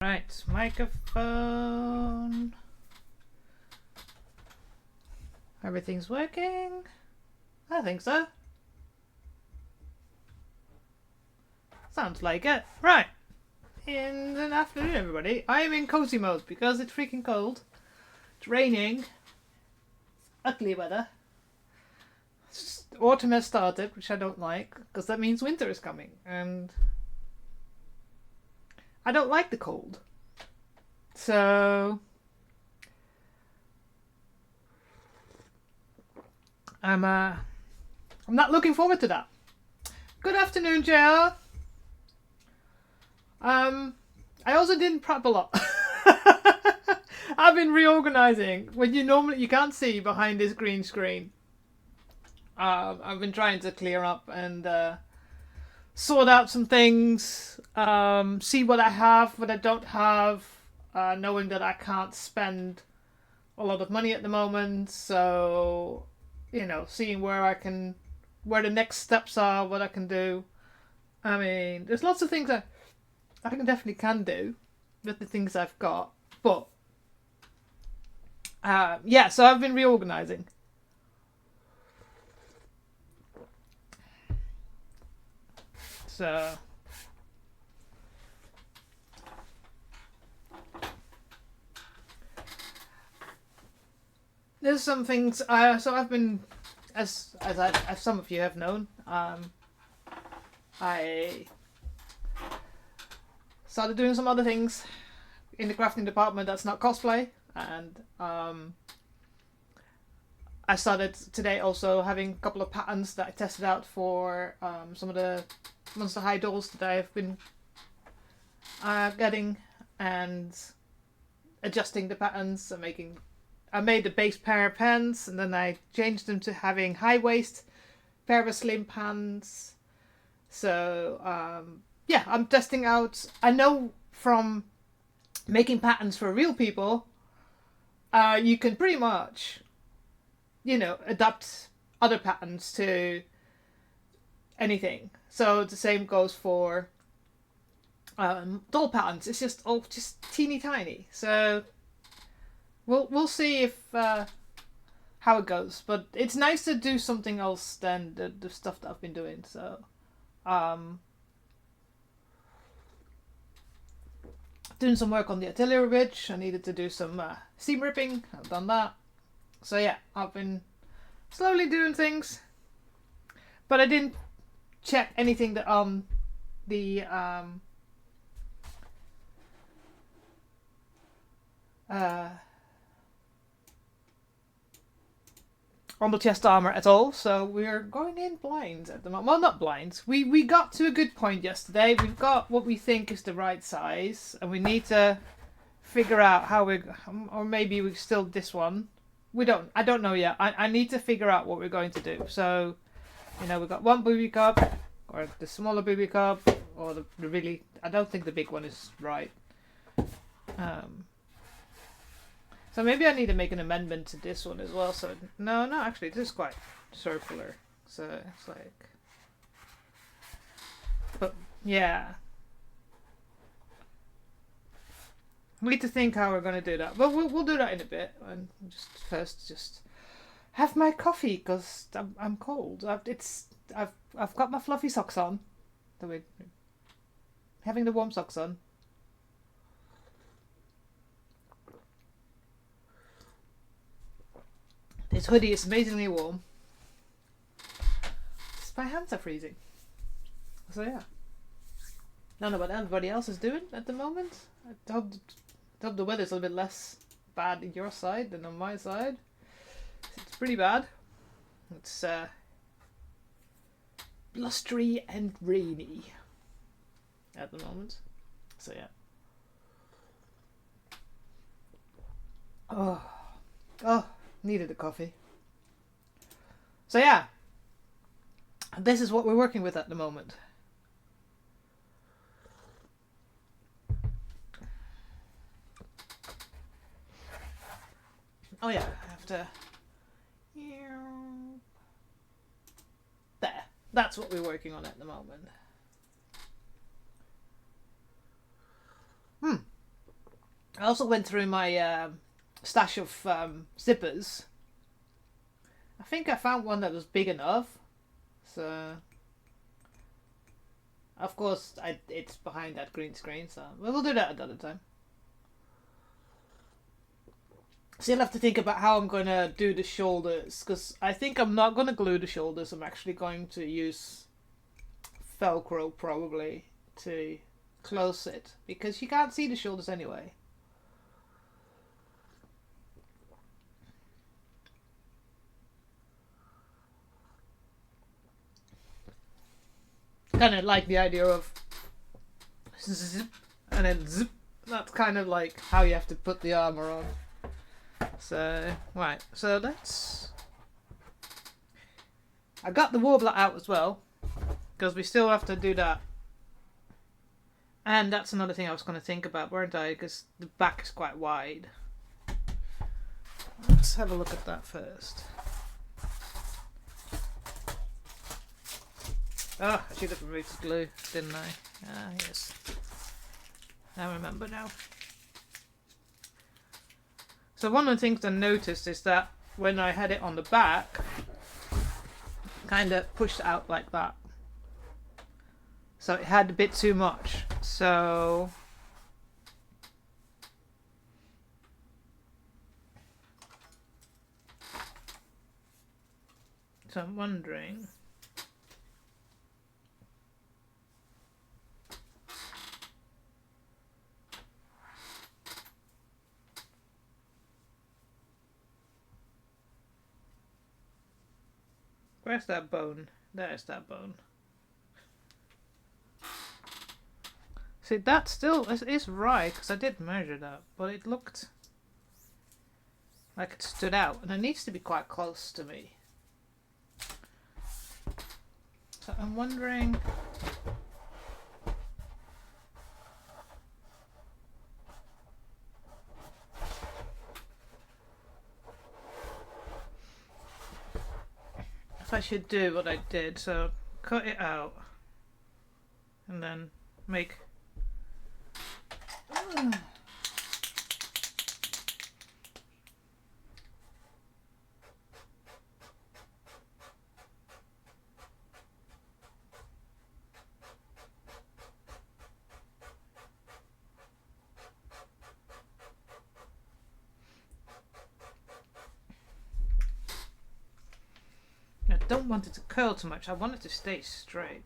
Right, microphone. Everything's working. I think so. Sounds like it. Right. In the afternoon, everybody. I'm in cozy mode because it's freaking cold. It's raining. It's ugly weather. Autumn has started, which I don't like, because that means winter is coming. And I don't like the cold. So I'm not looking forward to that. Good afternoon, Joe. I also didn't prep a lot. I've been reorganizing. When you can't see behind this green screen. I've been trying to clear up and sort out some things. See what I have, what I don't have. Knowing that I can't spend a lot of money at the moment, so seeing where the next steps are, what I can do. I mean, there's lots of things I definitely can do with the things I've got, but yeah. So I've been reorganizing. So there's some things. So I've been, as some of you have known, I started doing some other things in the crafting department that's not cosplay, and I started today also having a couple of patterns that I tested out for some of the Monster High dolls that I've been getting, and adjusting the patterns and making. I made the base pair of pants, and then I changed them to having high waist pair of slim pants. So yeah, I'm testing out. I know from making patterns for real people, you can pretty much, adapt other patterns to anything. So the same goes for doll patterns. It's just teeny tiny. So we'll see if how it goes. But it's nice to do something else than the stuff that I've been doing. So doing some work on the artillery ridge. I needed to do some seam ripping. I've done that. So yeah, I've been slowly doing things, but I didn't check anything that on the on the chest armor at all. So we're going in blind at the moment. Well, not blind. We got to a good point yesterday. We've got what we think is the right size, and we need to figure out how we, or maybe we still this one. I don't know yet. I need to figure out what we're going to do. So, we've got one booby cup, or the smaller booby cup, or the really. I don't think the big one is right. So maybe I need to make an amendment to this one as well. So no, actually, this is quite circular. So it's like, but yeah, we need to think how we're going to do that. But we'll do that in a bit. And just have my coffee because I'm cold. I've got my fluffy socks on. So we're having the warm socks on. This hoodie is amazingly warm. Just my hands are freezing. So yeah. I don't know what everybody else is doing at the moment. I hope the weather's a little bit less bad on your side than on my side. It's pretty bad. It's blustery and rainy at the moment. So yeah. Oh. Needed a coffee. So yeah, this is what we're working with at the moment. Oh yeah, I have to. There. That's what we're working on at the moment. I also went through my stash of zippers. I think I found one that was big enough. So, of course, it's behind that green screen, so we'll do that another time. Still have to think about how I'm going to do the shoulders, because I think I'm not going to glue the shoulders. I'm actually going to use Velcro probably to close it, because you can't see the shoulders anyway. Kind of like the idea of zip and then zip. That's kind of like how you have to put the armor on. So, right, so let's... I got the warbler out as well, because we still have to do that. And that's another thing I was going to think about, weren't I? Because the back is quite wide. Let's have a look at that first. Oh, I should have removed the glue, didn't I? Ah, yes. I remember now. So one of the things I noticed is that when I had it on the back, kind of pushed out like that. So it had a bit too much. So I'm wondering. Where's that bone? There's that bone. See, that still is right, because I did measure that, but it looked like it stood out, and it needs to be quite close to me. So I'm wondering... I should do what I did, so cut it out and then make I don't want it to curl too much, I want it to stay straight.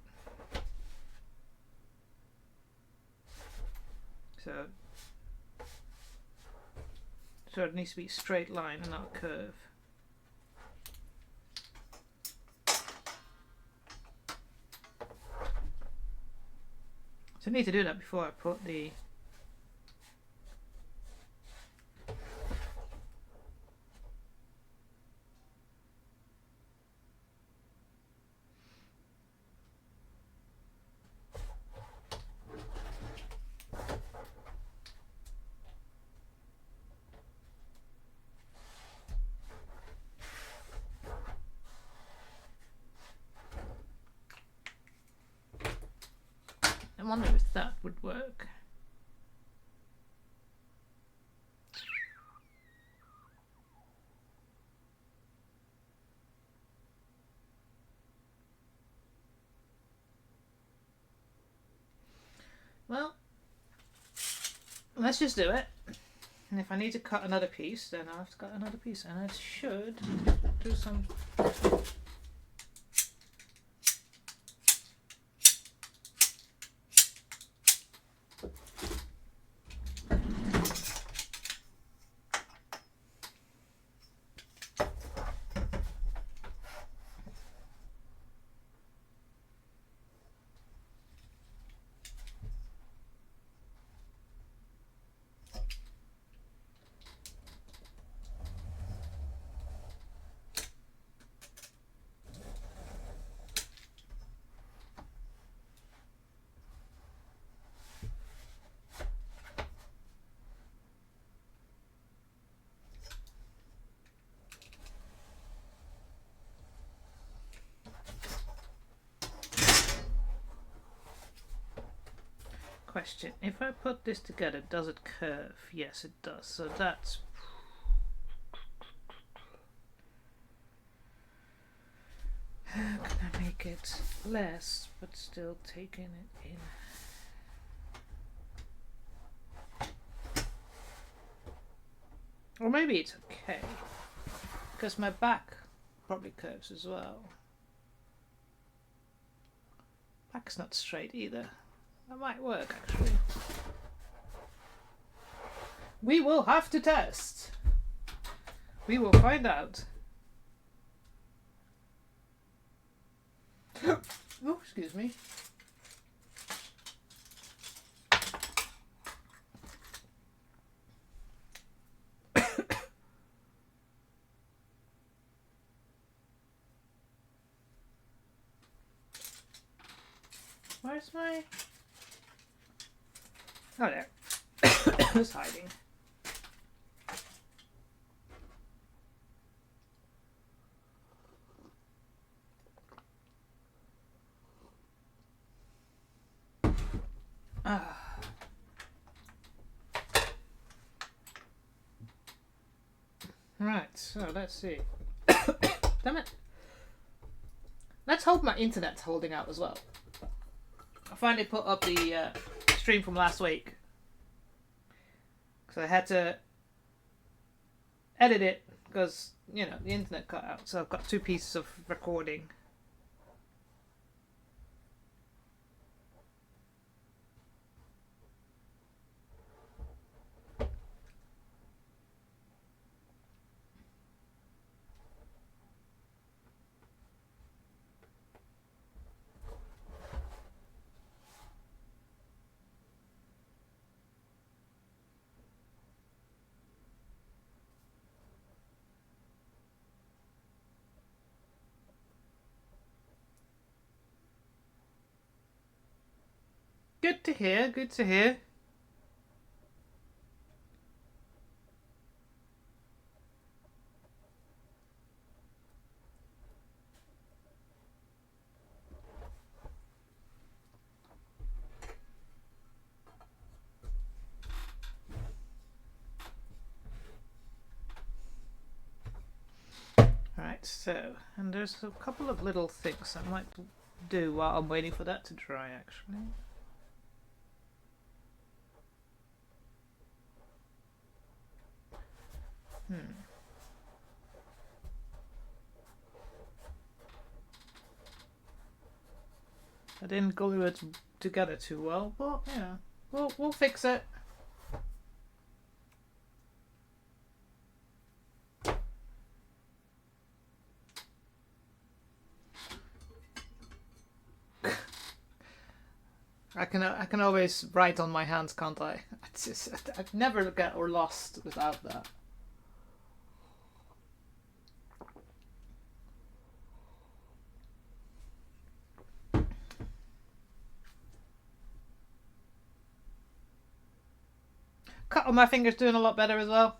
So it needs to be a straight line and not a curve. So I need to do that before I put the I wonder if that would work. Well, let's just do it. And if I need to cut another piece, then I'll have to cut another piece. And I should do some... Question: if I put this together, does it curve? Yes, it does. So that's. How can I make it less, but still taking it in? Or maybe it's okay, because my back probably curves as well. Back's not straight either. That might work, actually. We will have to test. We will find out. Oh, excuse me. Where's my... Oh, there. It's hiding. Right, so let's see. Damn it. Let's hope my internet's holding out as well. I finally put up the stream from last week. So I had to edit it because, you know, the internet cut out. So I've got 2 pieces of recording. Good to hear, good to hear. Right, so, and there's a couple of little things I might do while I'm waiting for that to dry, actually. I didn't glue it together too well, but yeah, we'll fix it. I can always write on my hands, can't I? It's just, I'd never get or lost without that. Cut on my finger's doing a lot better as well.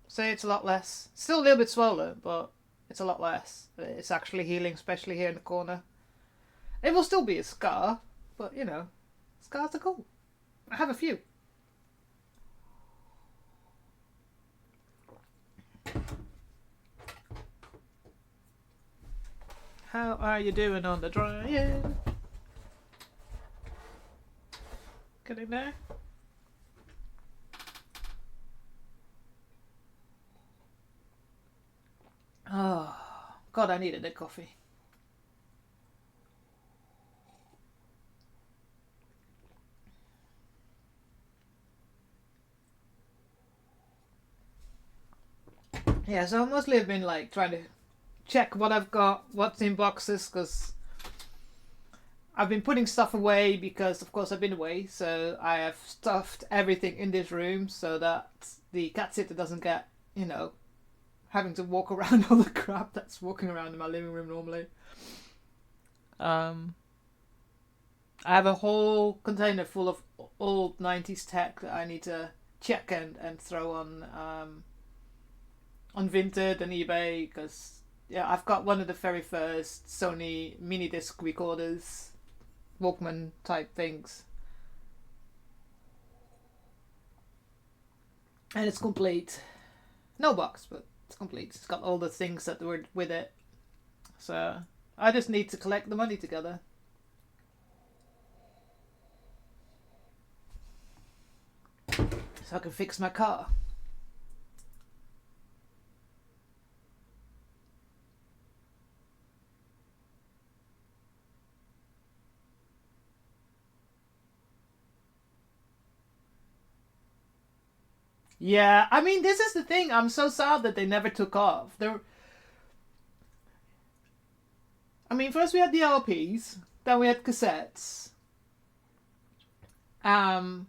Say it's a lot less. Still a little bit swollen, but it's a lot less. It's actually healing, especially here in the corner. It will still be a scar, but you know, scars are cool. I have a few. How are you doing on the drying? Getting there? Oh, God, I needed a coffee. Yeah, so mostly I've been like trying to check what I've got, what's in boxes, because I've been putting stuff away because, of course, I've been away. So I have stuffed everything in this room so that the cat sitter doesn't get, you know, having to walk around all the crap that's walking around in my living room normally. I have a whole container full of old 90s tech that I need to check and throw on Vinted and eBay, because yeah, I've got one of the very first Sony mini disc recorders, Walkman type things, And it's complete. No box, but it's complete. It's got all the things that were with it. So I just need to collect the money together. So I can fix my car. Yeah, I mean, this is the thing. I'm so sad that they never took off. I mean, first we had the LPs, then we had cassettes. Um,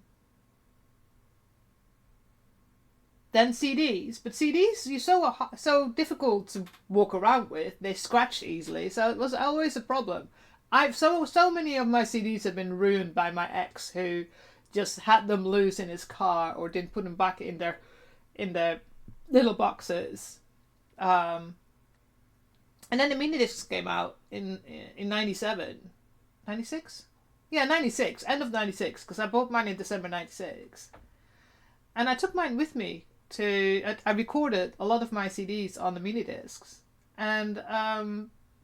then CDs, but CDs you're so difficult to walk around with. They scratch easily, so it was always a problem. I've so many of my CDs have been ruined by my ex, who just had them loose in his car or didn't put them back in their little boxes. And then the mini discs came out in 97, 96. Yeah, 96, end of 96, because I bought mine in December 96. And I took mine with me I recorded a lot of my CDs on the mini discs and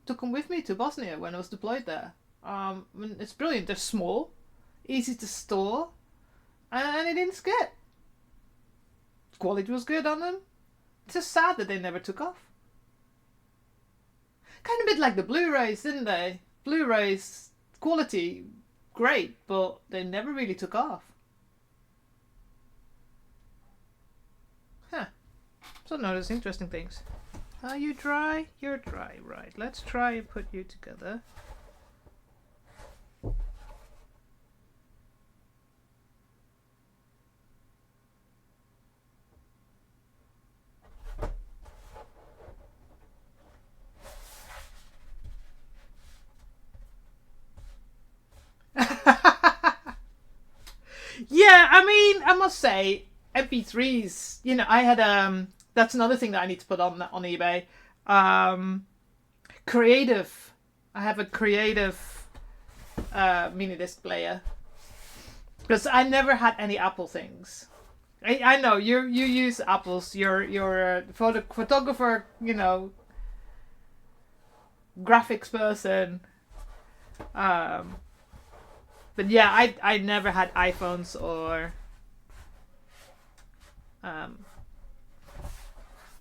took them with me to Bosnia when I was deployed there. It's brilliant. They're small, easy to store, and it didn't skip. Quality was good on them. It's just sad that they never took off. Kind of a bit like the Blu-rays, didn't they? Blu-rays, quality, great, but they never really took off. Huh. So notice interesting things. Are you dry? You're dry, right. Let's try and put you together. Yeah, I mean, I must say, MP3s. I had That's another thing that I need to put on eBay. Creative. I have a creative mini disc player because I never had any Apple things. I know you use Apples. You're a photographer. Graphics person. But yeah, I never had iPhones or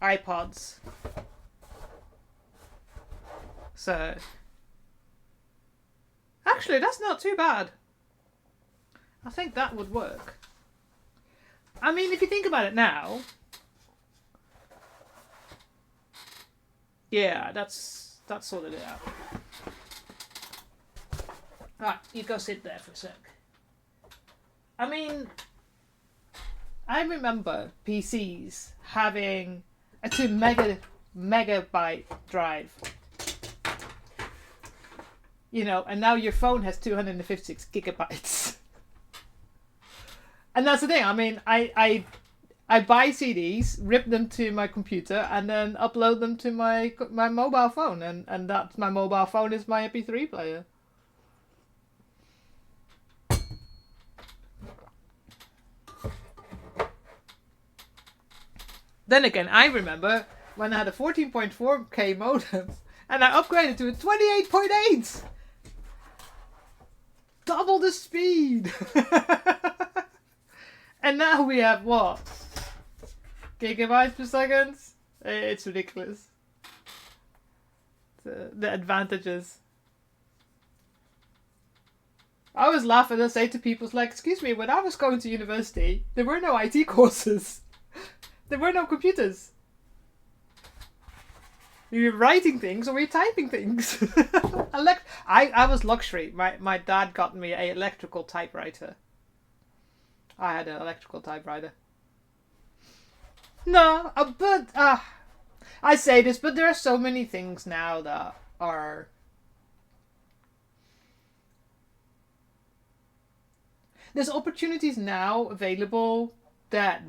iPods. So actually, that's not too bad. I think that would work. I mean, if you think about it now, yeah, that's sorted it out. Alright, you go sit there for a sec. I mean, I remember PCs having a 2 megabyte drive. And now your phone has 256 gigabytes. And that's the thing. I mean, I buy CDs, rip them to my computer, and then upload them to my mobile phone, and that's my mobile phone is my MP3 player. Then again, I remember when I had a 14.4K modem and I upgraded to a 28.8. Double the speed. And now we have what? Gigabytes per second? It's ridiculous. The advantages. I always laugh and I say to people, like, excuse me, when I was going to university, there were no IT courses. There were no computers. We were writing things or we were typing things. I was luxury. My dad got me an electrical typewriter. I had an electrical typewriter. No, but I say this, but there are so many things now that are... There's opportunities now available that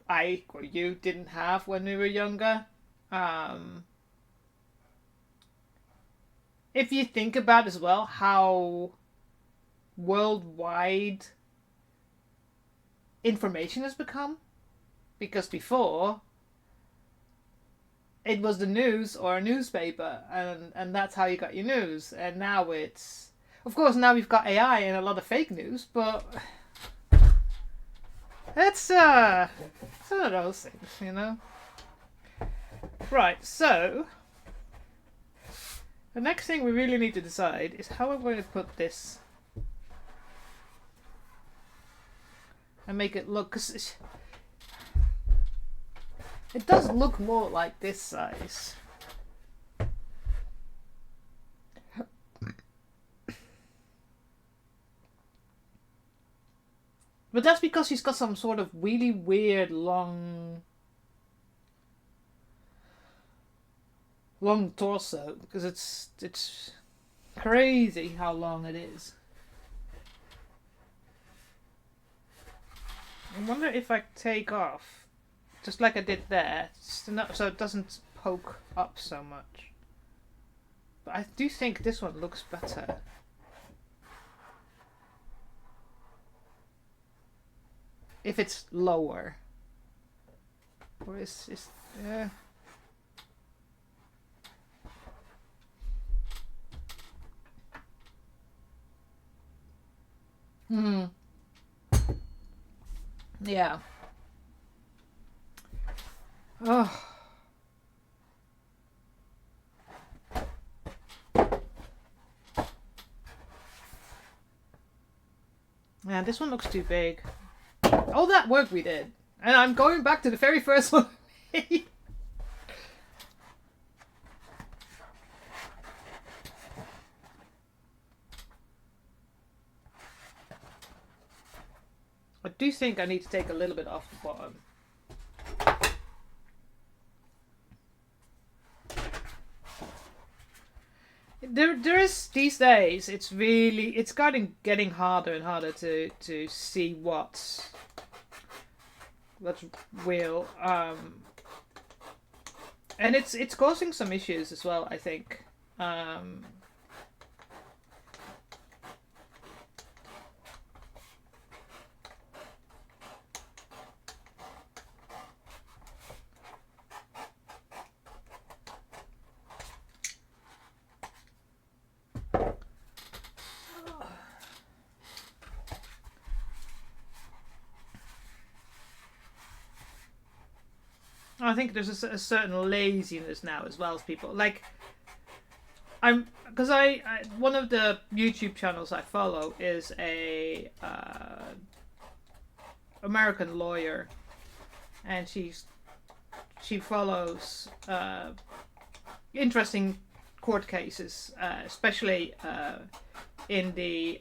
I or you didn't have when we were younger. If you think about as well how worldwide information has become, Because before, it was the news or a newspaper, and that's how you got your news. And now it's, of course, now we've got AI and a lot of fake news, but it's one of those things, you know. Right, so the next thing we really need to decide is how I'm going to put this and make it look, because it does look more like this size. But that's because she's got some sort of really weird long torso, because it's crazy how long it is. I wonder if I take off, just like I did there, so it doesn't poke up so much. But I do think this one looks better. If it's lower. Or is yeah. Oh. Yeah, this one looks too big. All that work we did. And I'm going back to the very first one. I do think I need to take a little bit off the bottom. There is, these days, it's getting harder and harder to see what's real, and it's causing some issues as well, I think. I think there's a certain laziness now as well as people like. Because I one of the YouTube channels I follow is a American lawyer, and she follows interesting court cases, especially in the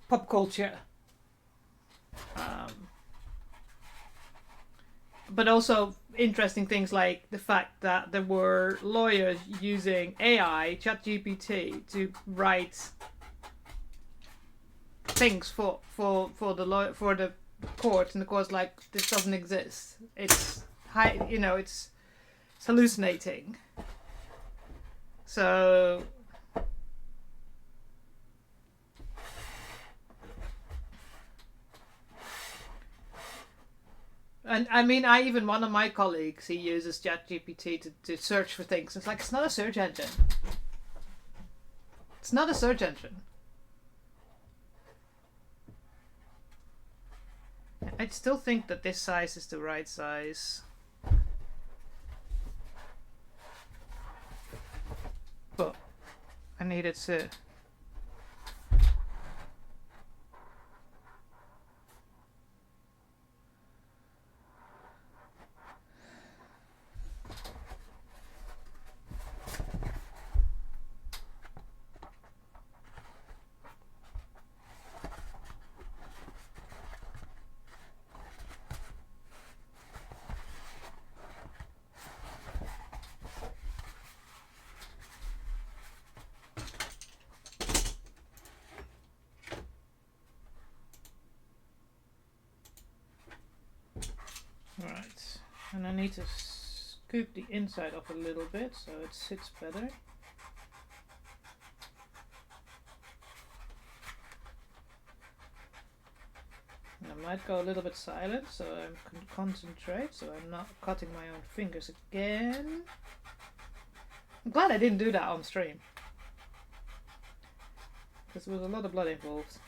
pop culture. But also interesting things like the fact that there were lawyers using AI, ChatGPT, to write things for the court, and the court's like, this doesn't exist. It's it's hallucinating. So and I mean, one of my colleagues, he uses ChatGPT to search for things. It's like, it's not a search engine. It's not a search engine. I still think that this size is the right size. But I needed to... Right, and I need to scoop the inside up a little bit so it sits better. And I might go a little bit silent, so I can concentrate, so I'm not cutting my own fingers again. I'm glad I didn't do that on stream, because there was a lot of blood involved.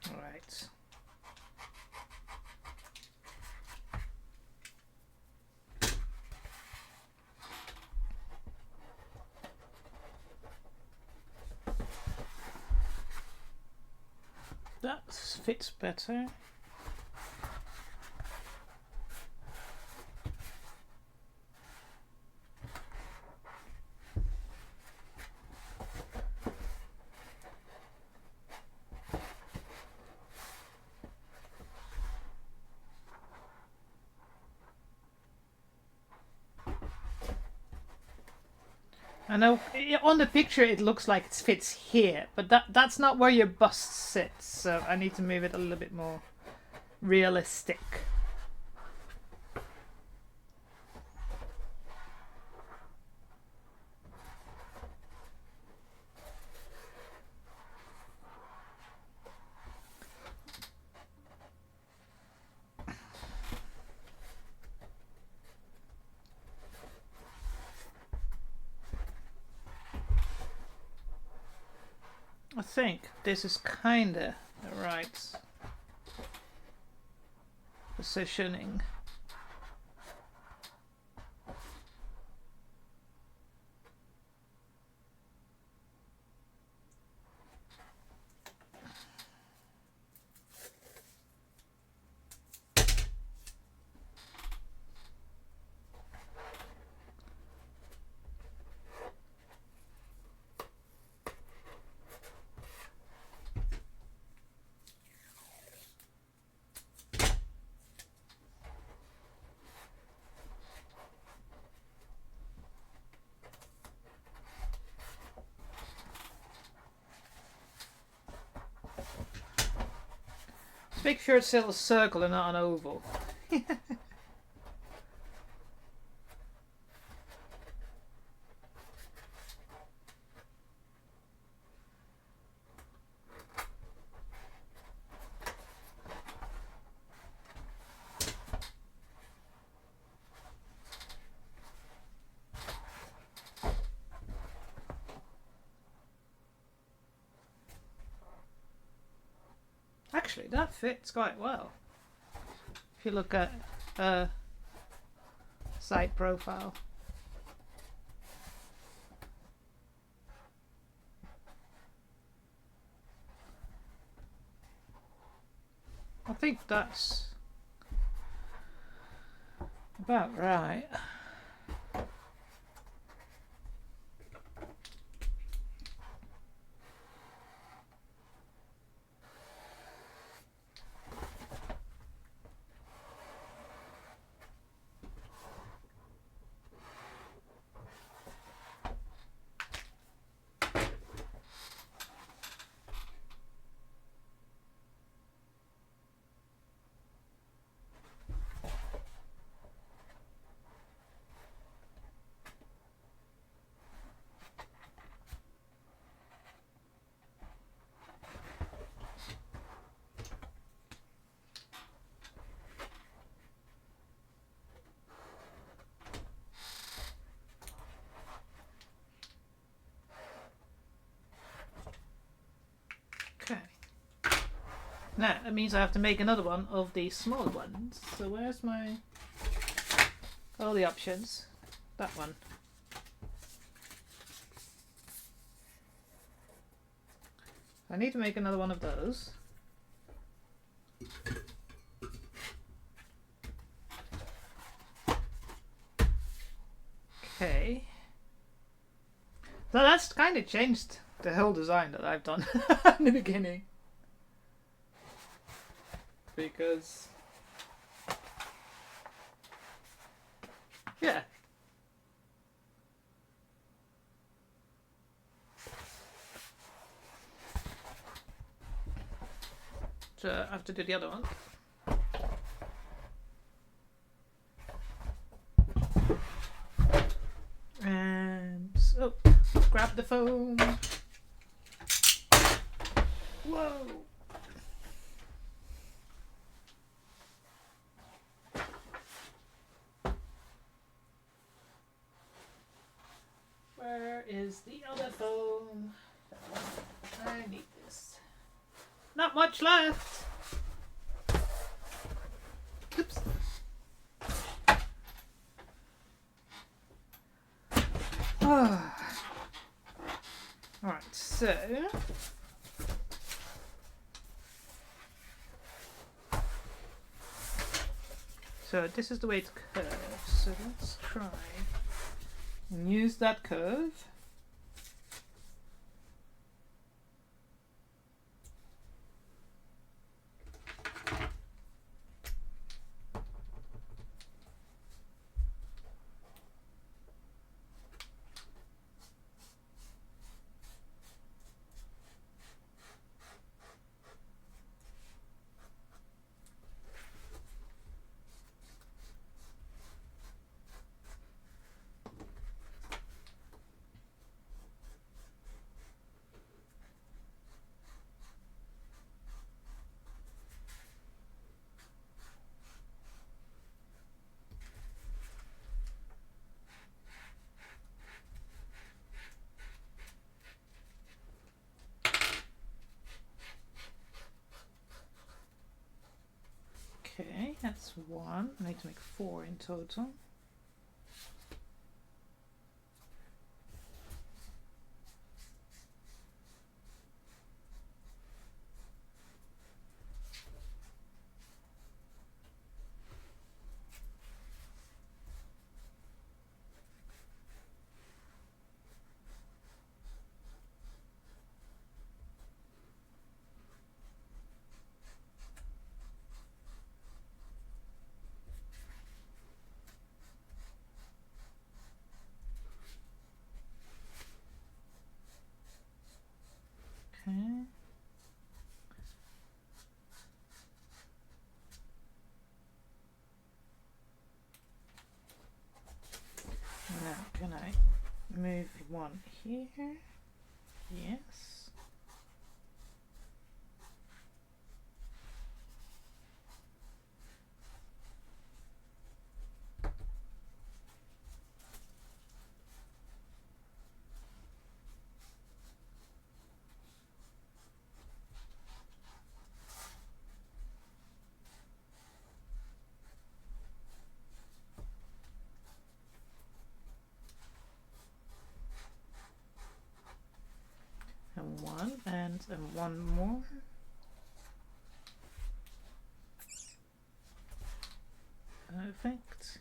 Right. That fits better. I know on the picture it looks like it fits here, but that's not where your bust sits, so I need to move it a little bit more realistic. I think this is kinda the right positioning. Make sure it's still a circle and not an oval. Actually, that fits quite well. If you look at side profile. I think that's about right. Okay. Now, that means I have to make another one of these small ones. So where's my... all the options. That one. I need to make another one of those. Okay. So that's kind of changed the whole design that I've done in the beginning. Because... yeah. So I have to do the other one. And oh, grab the foam. Whoa. Where is the other foam? I need this. Not much left. Oops. Alright, so this is the way it curves. So let's try and use that curve. Okay, that's one. I need to make 4 in total. Okay. Now, can I move one here? Yes. And one more. Perfect.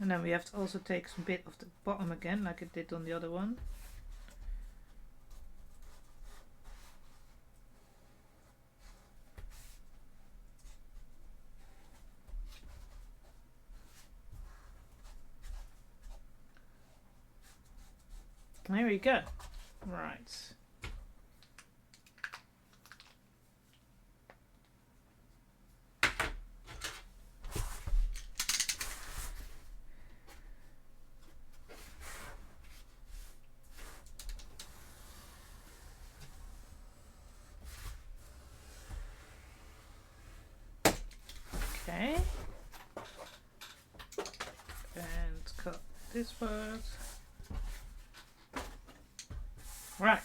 And then we have to also take some bit of the bottom again, like it did on the other one. There we go. Right. Okay. And cut this part. Right.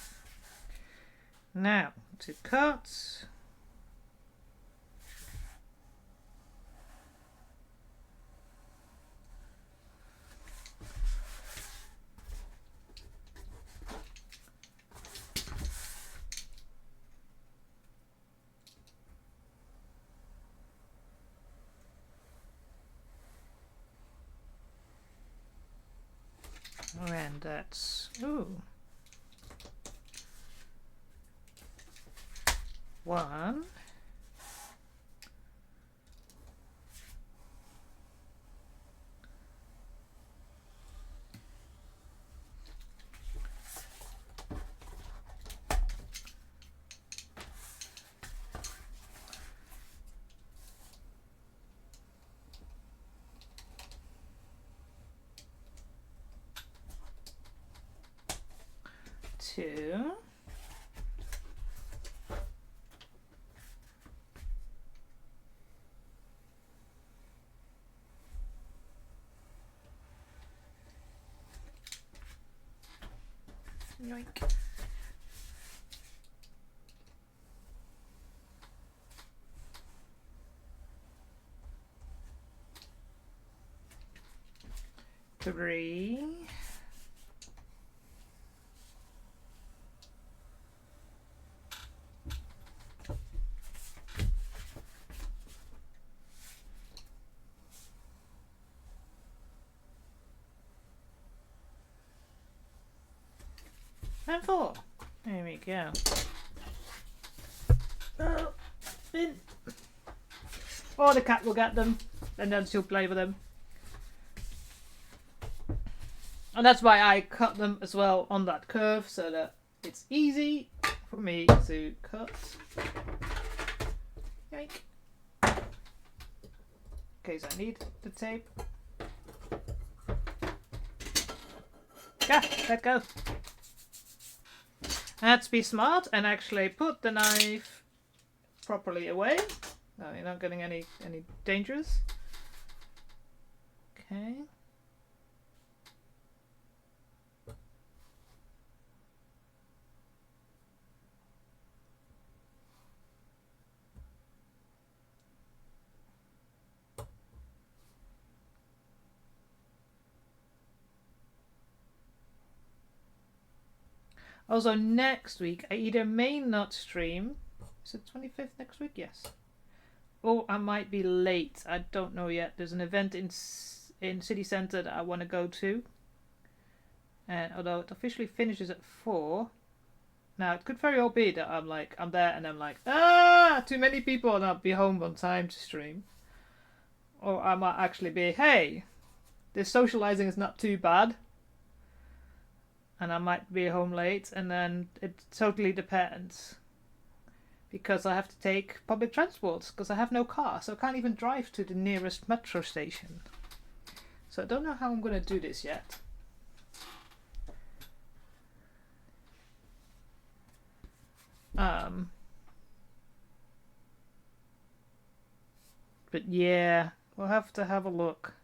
Now to cut. And that's, ooh, 1. Two. Yoink. Three. And 4. There we go. Oh, in. Or the cat will get them, and then she'll play with them. And that's why I cut them as well on that curve, so that it's easy for me to cut. Yoink. In case I need the tape. Let go. I had to be smart and actually put the knife properly away. No, you're not getting any dangerous. Okay. Also, next week, I either may not stream. Is it 25th next week? Yes. Or I might be late. I don't know yet. There's an event in City Centre that I want to go to. And although it officially finishes at 4. Now, it could very well be that I'm there and I'm like, too many people and I'll be home on time to stream. Or I might actually be, hey, this socializing is not too bad. And I might be home late, and then it totally depends. Because I have to take public transport, because I have no car, so I can't even drive to the nearest metro station. So I don't know how I'm going to do this yet. But yeah, we'll have to have a look.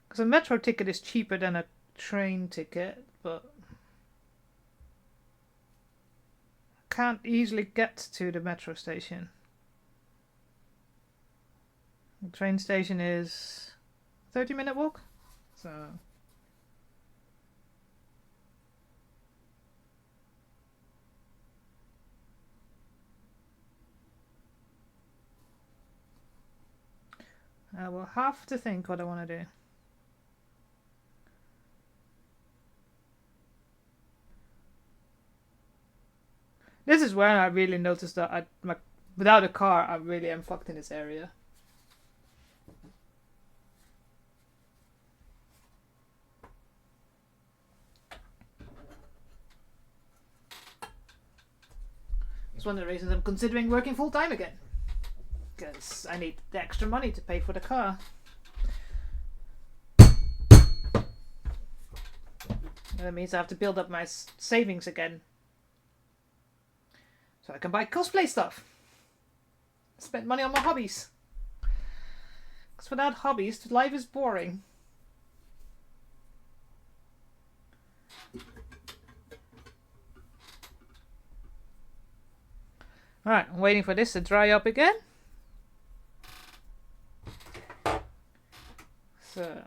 Because a metro ticket is cheaper than a train ticket, but can't easily get to the metro station. The train station is a 30-minute walk, so I will have to think what I want to do. This is where I really noticed that without a car, I really am fucked in this area. It's one of the reasons I'm considering working full time again. Because I need the extra money to pay for the car. That means I have to build up my savings again. So I can buy cosplay stuff. Spend money on my hobbies. Because without hobbies, life is boring. Alright, I'm waiting for this to dry up again. So...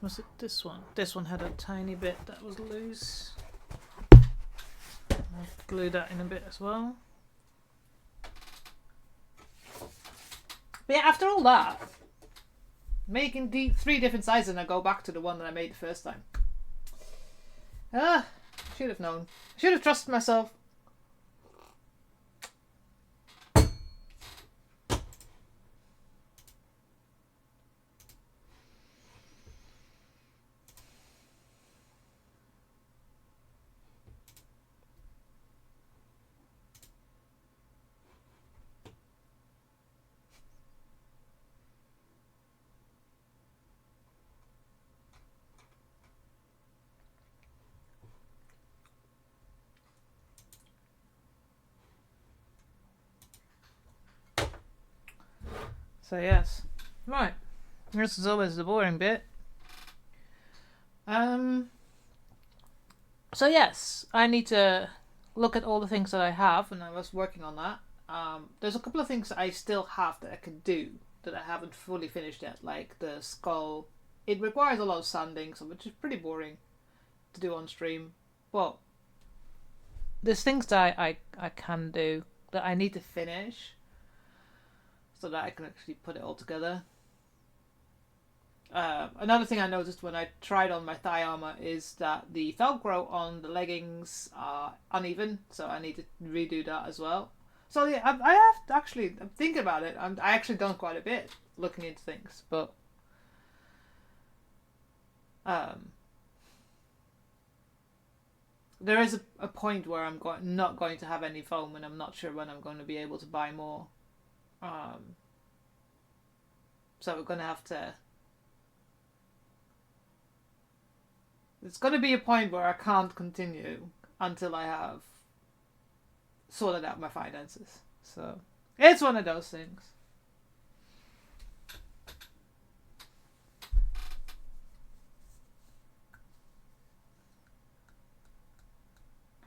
was it this one? This one had a tiny bit that was loose. glue that in a bit as well. But yeah, after all that, making the 3 different sizes, and I go back to the one that I made the first time. Should have known. Should have trusted myself. So yes, right. This is always the boring bit. So yes, I need to look at all the things that I have, and I was working on that. There's a couple of things that I still have that I can do that I haven't fully finished yet, like the skull. It requires a lot of sanding, so which is pretty boring to do on stream. But there's things that I can do that I need to finish, so that I can actually put it all together. Another thing I noticed when I tried on my thigh armor is that the Velcro on the leggings are uneven, so I need to redo that as well. So yeah, I have to actually, I'm thinking about it. I actually done quite a bit looking into things, but there is a point where I'm not going to have any foam, and I'm not sure when I'm going to be able to buy more. So we're going to have to... There's going to be a point where I can't continue until I have sorted out my finances. So it's one of those things.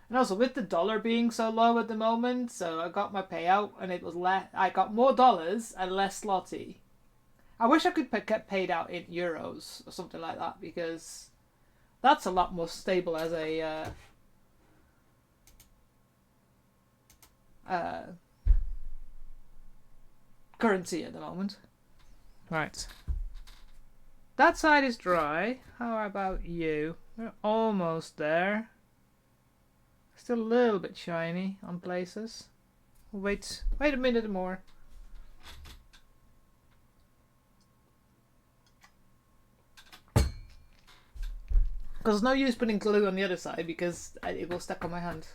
And also with the dollar being so low at the moment, so I got my payout and it was less. I got more dollars and less slotty. I wish I could get paid out in euros or something like that, because that's a lot more stable as a currency at the moment. Right. That side is dry. How about you? We're almost there. Still a little bit shiny on places. Wait a minute more. Because there's no use putting glue on the other side because it will stuck on my hand.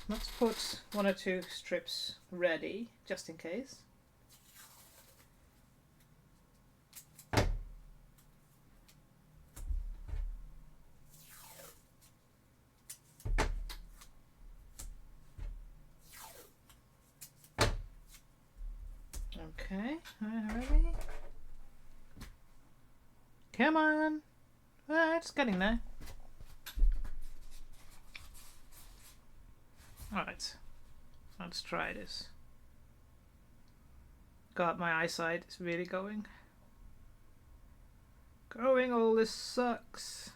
Let's put 1 or 2 strips ready, just in case. Okay, ready? Come on! It's getting there. Alright, let's try this. God, my eyesight is really going. All this sucks.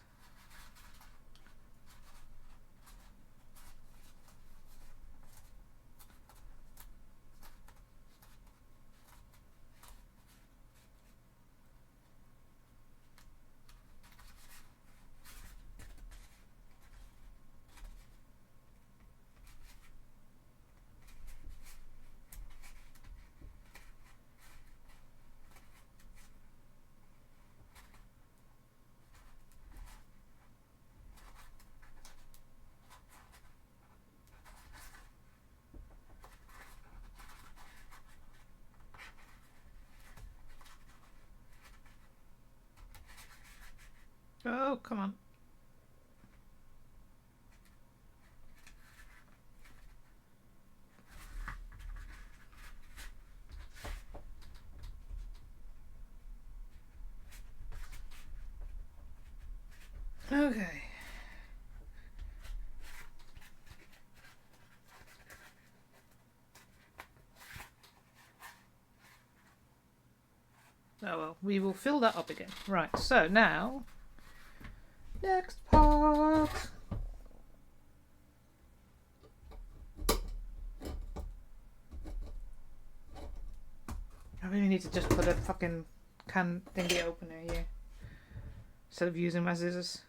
Oh, come on. Okay. Oh well, we will fill that up again. Right, so now Next part. I really need to just put a fucking can thingy opener here instead of using my scissors.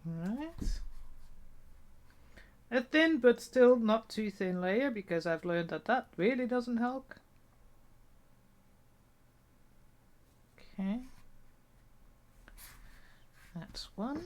Alright. A thin but still not too thin layer, because I've learned that that really doesn't help. Okay. That's one.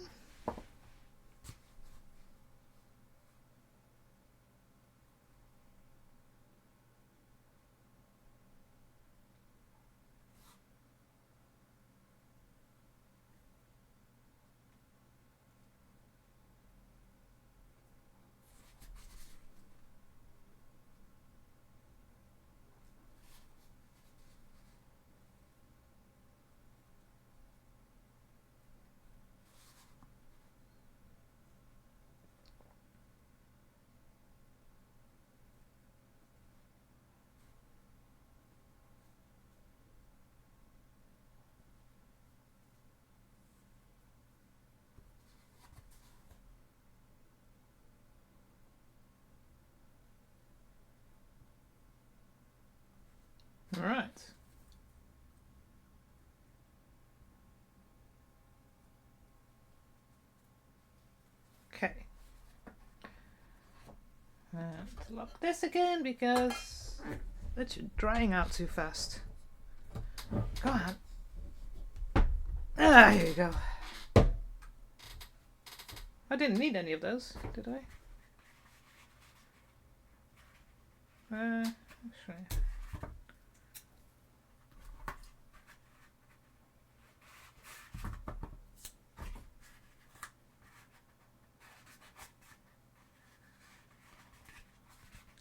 Alright. Okay. And lock this again because it's drying out too fast. Go on. Ah, here you go. I didn't need any of those, did I? Actually.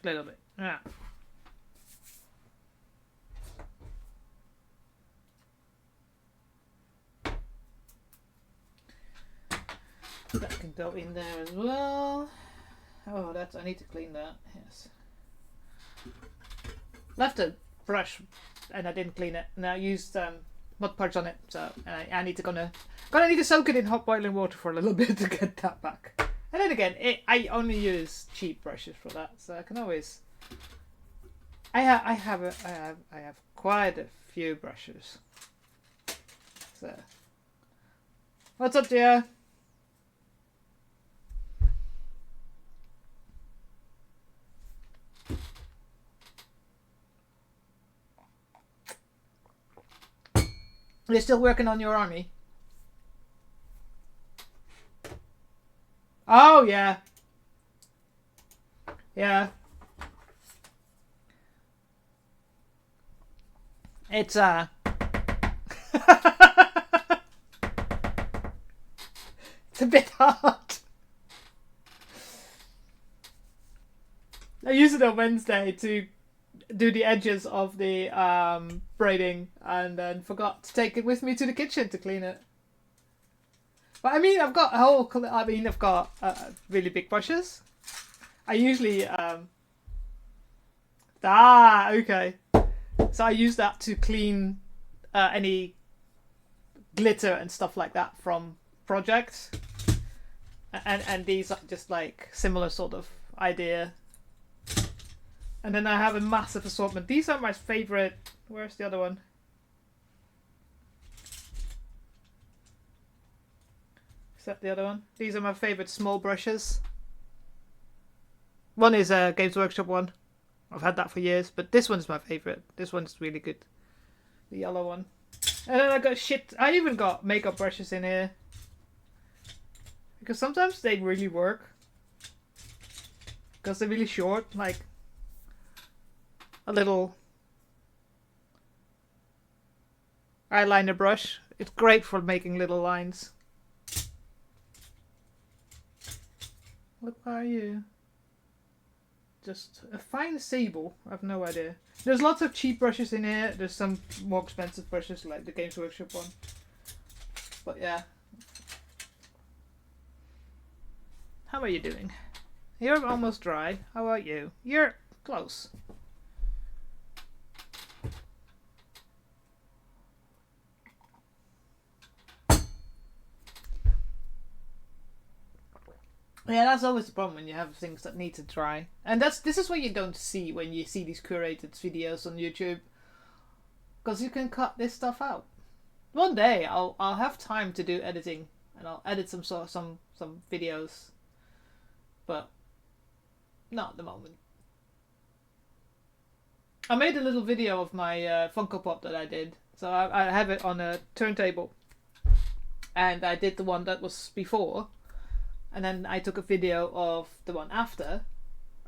A little bit. Yeah. That can go in there as well. Oh, I need to clean that. Yes. Left a brush and I didn't clean it, and I used mud purge on it, so I need to gonna need to soak it in hot boiling water for a little bit to get that back. And then again, I only use cheap brushes for that, so I can always. I have quite a few brushes. So, what's up, dear? You're still working on your army? Oh, yeah. Yeah. It's, it's a bit hard. I used it on Wednesday to do the edges of the braiding, and then forgot to take it with me to the kitchen to clean it. But I mean, I've got a whole. I've got really big brushes. I usually okay. So I use that to clean any glitter and stuff like that from projects, and these are just like similar sort of idea. And then I have a massive assortment. These are my favorite. Where's the other one? Is that the other one? These are my favorite small brushes. One is a Games Workshop one. I've had that for years, but this one's my favorite. This one's really good. The yellow one. And then I got shit. I even got makeup brushes in here. Because sometimes they really work. Because they're really short. Like a little eyeliner brush. It's great for making little lines. What are you? Just a fine sable. I've no idea. There's lots of cheap brushes in here. There's some more expensive brushes like the Games Workshop one. But yeah. How are you doing? You're almost dry. How about you? You're close. Yeah, that's always the problem when you have things that need to dry. And this is what you don't see when you see these curated videos on YouTube. Because you can cut this stuff out. One day I'll have time to do editing and I'll edit some videos. But not at the moment. I made a little video of my Funko Pop that I did. So I have it on a turntable. And I did the one that was before. And then I took a video of the one after.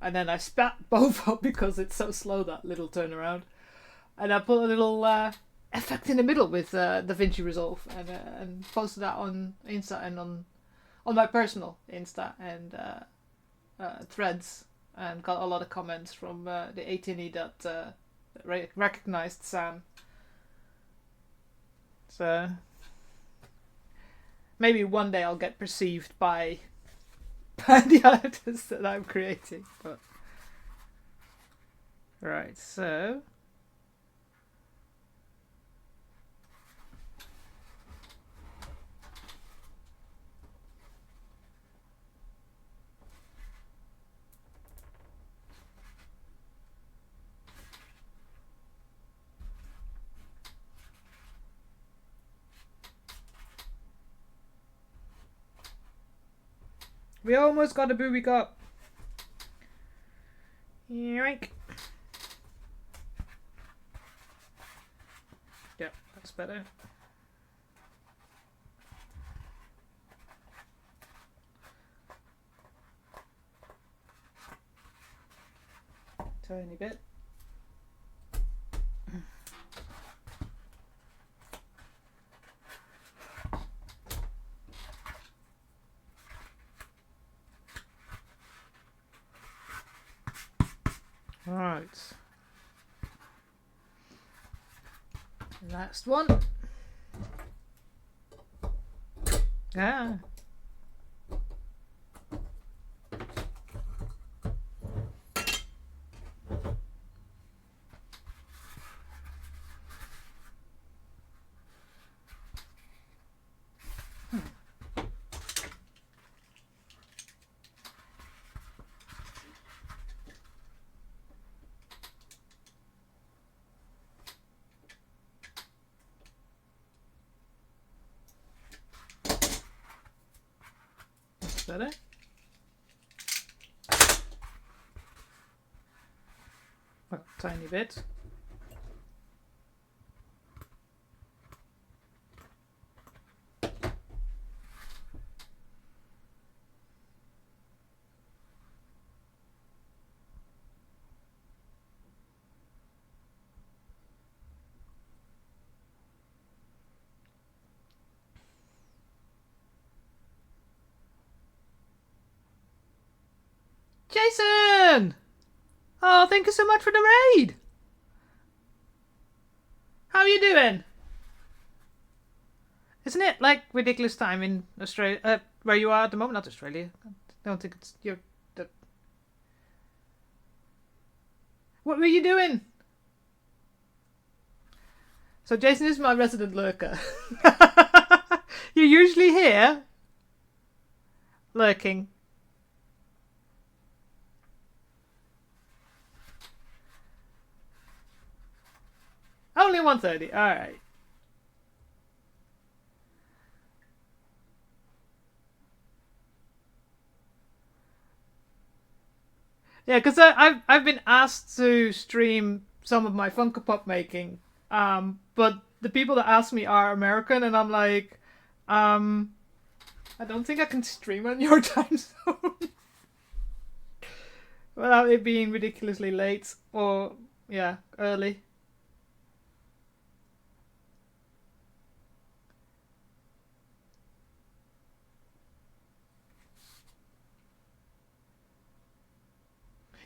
And then I spat both up because it's so slow, that little turnaround. And I put a little effect in the middle with DaVinci Resolve. And posted that on Insta and on my personal Insta and threads. And got a lot of comments from the 18E that recognized Sam. So maybe one day I'll get perceived by the artists that I'm creating. But right, so we almost got a booby cup. Yoink. Yep, that's better. Tiny bit. Right. Last one. Ah. Better. Well, tiny bit. Jason! Oh, thank you so much for the raid! How are you doing? Isn't it like ridiculous time in Australia, where you are at the moment? Not Australia. I don't think it's you're. What were you doing? So Jason is my resident lurker. You're usually here, lurking. Only 1:30. All right. Yeah, because I've been asked to stream some of my Funko Pop making But the people that ask me are American, and I'm like, I don't think I can stream on your time zone without it being ridiculously late or, yeah, early.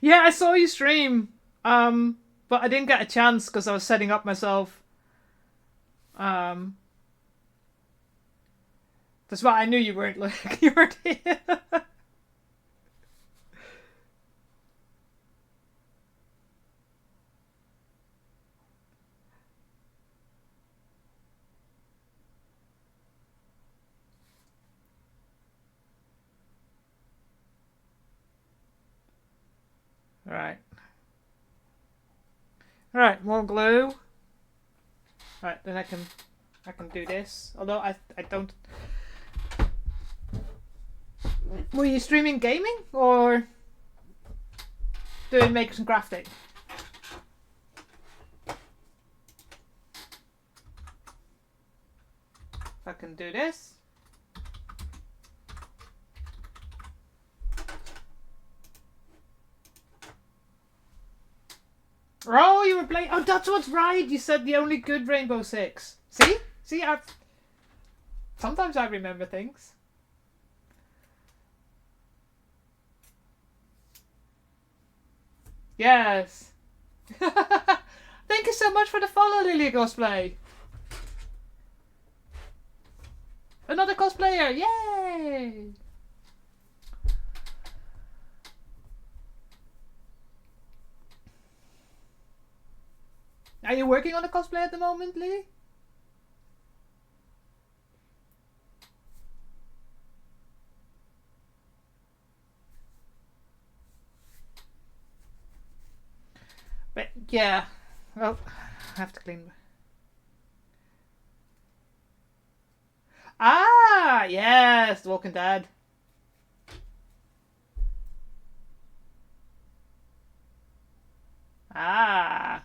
Yeah, I saw you stream, but I didn't get a chance because I was setting up myself. Um, that's why I knew you weren't like you weren't here. Right. Right, more glue. Right, then I can do this. Although I don't. Were you streaming gaming or doing makers and crafting? If I can do this. Oh, you were playing. Oh, that's what's right. You said the only good Rainbow Six. See, sometimes I remember things. Yes. Thank you so much for the follow, Lilia Cosplay. Another cosplayer, yay! Are you working on a cosplay at the moment, Lily? But yeah, well, I have to clean. Ah, yes, The Walking Dead. Ah.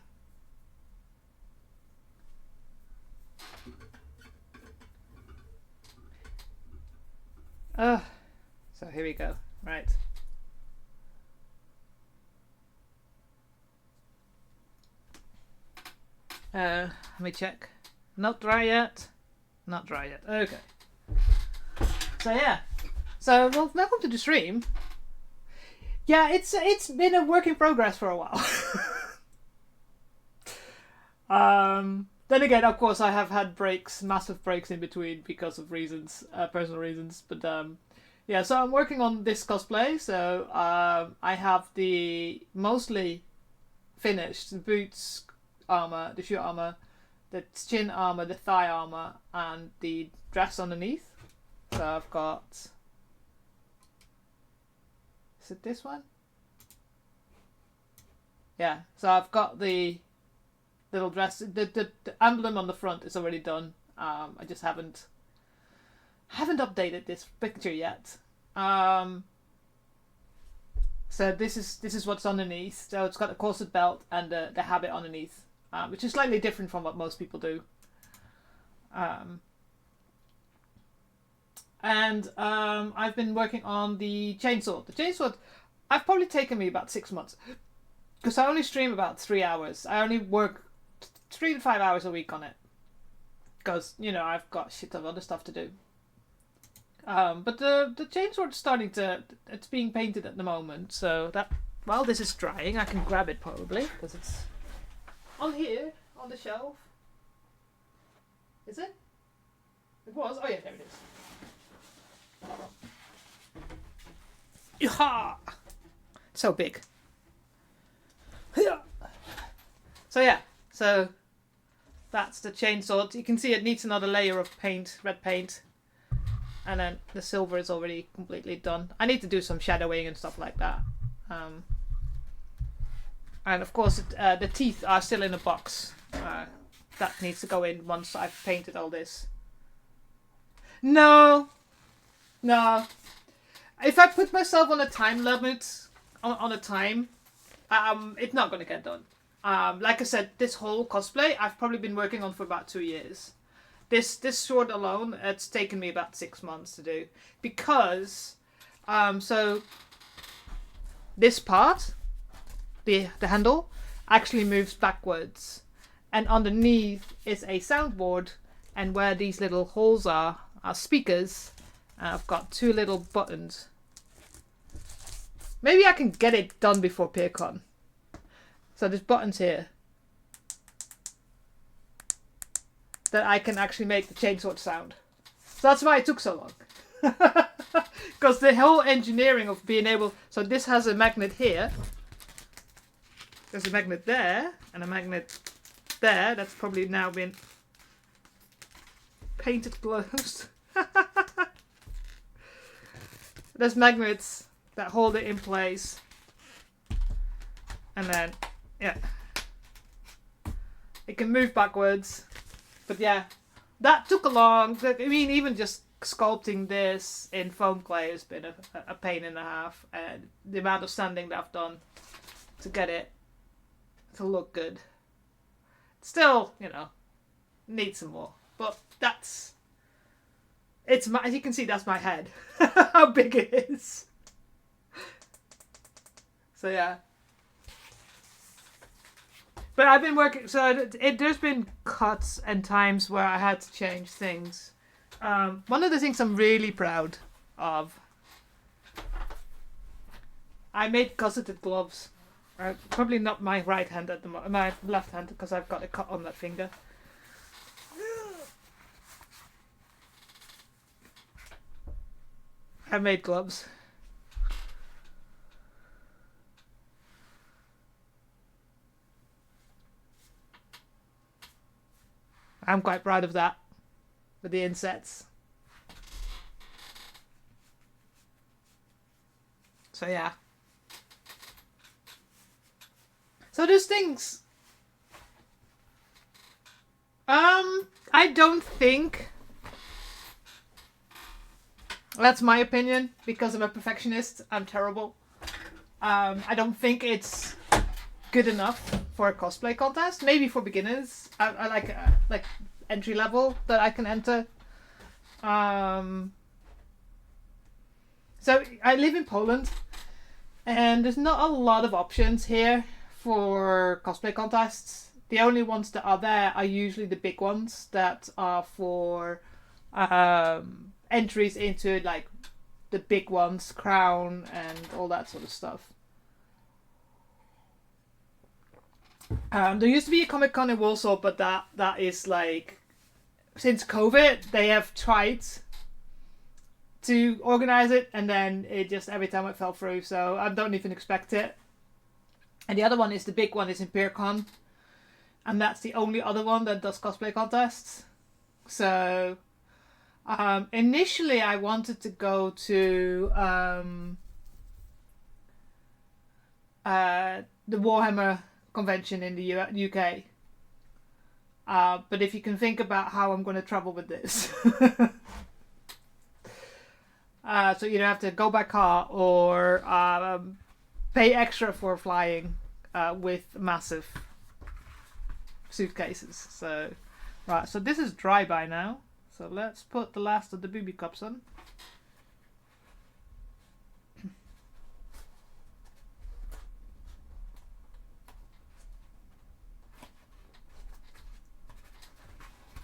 Oh, so here we go. Right. Let me check. Not dry yet. Not dry yet. Okay. So yeah. So well, welcome to the stream. Yeah, it's been a work in progress for a while. Then again, of course, I have had breaks, massive breaks in between because of reasons, personal reasons. But yeah, so I'm working on this cosplay. So I have the mostly finished the boots armor, the shoe armor, the chin armor, the thigh armor, and the dress underneath. So I've got. Is it this one? Yeah. So I've got the little dress. The emblem on the front is already done. I just haven't updated this picture yet. So this is what's underneath. So it's got a corset belt and the habit underneath, which is slightly different from what most people do. And I've been working on the chainsaw. The chainsaw, I've probably taken me about 6 months because I only stream about 3 hours. I only work 3 to 5 hours a week on it because I've got shit of other stuff to do. But the chainsword's starting to. It's being painted at the moment, so that while this is drying, I can grab it probably because it's on here on the shelf. Is it? It was. Oh yeah, there it is. Yeehaw! So big. So yeah, so that's the chainsaw. You can see it needs another layer of paint, red paint. And then the silver is already completely done. I need to do some shadowing and stuff like that. And of course, the teeth are still in a box. That needs to go in once I've painted all this. No. If I put myself on a time limit, on a time, it's not going to get done. Like I said, this whole cosplay I've probably been working on for about 2 years. This sword alone, it's taken me about 6 months to do, because so this part, the handle, actually moves backwards, and underneath is a soundboard, and where these little holes are speakers. I've got 2 little buttons. Maybe I can get it done before PeerCon. So there's buttons here that I can actually make the chainsaw sound. So that's why it took so long. Because the whole engineering of being able... So this has a magnet here. There's a magnet there. And a magnet there. That's probably now been painted closed. There's magnets that hold it in place. And then, yeah. It can move backwards. But yeah, that took a long... I mean, even just sculpting this in foam clay has been a pain and a half. And the amount of sanding that I've done to get it to look good. Still, you know, need some more. But that's... It's my, as you can see, that's my head. How big it is. So yeah. But I've been working, so there's been cuts and times where I had to change things. One of the things I'm really proud of, I made cosseted gloves. Probably not my right hand at the moment, my left hand, because I've got a cut on that finger. I made gloves. I'm quite proud of that, with the insets. So yeah. So there's things. I don't think. That's my opinion, because I'm a perfectionist. I'm terrible. I don't think it's good enough for a cosplay contest. Maybe for beginners. I like entry level that I can enter. So I live in Poland, and there's not a lot of options here for cosplay contests. The only ones that are there are usually the big ones that are for entries into like the big ones, Crown and all that sort of stuff. There used to be a Comic Con in Warsaw, but that is like, since COVID they have tried to organize it, and then it just every time it fell through, so I don't even expect it. And the other one is the big one is in PeerCon, and that's the only other one that does cosplay contests. So initially I wanted to go to the Warhammer convention in the UK. But if you can think about how I'm going to travel with this. So you don't have to go by car or pay extra for flying with massive suitcases. So, right, so this is dry by now. So let's put the last of the booby cups on.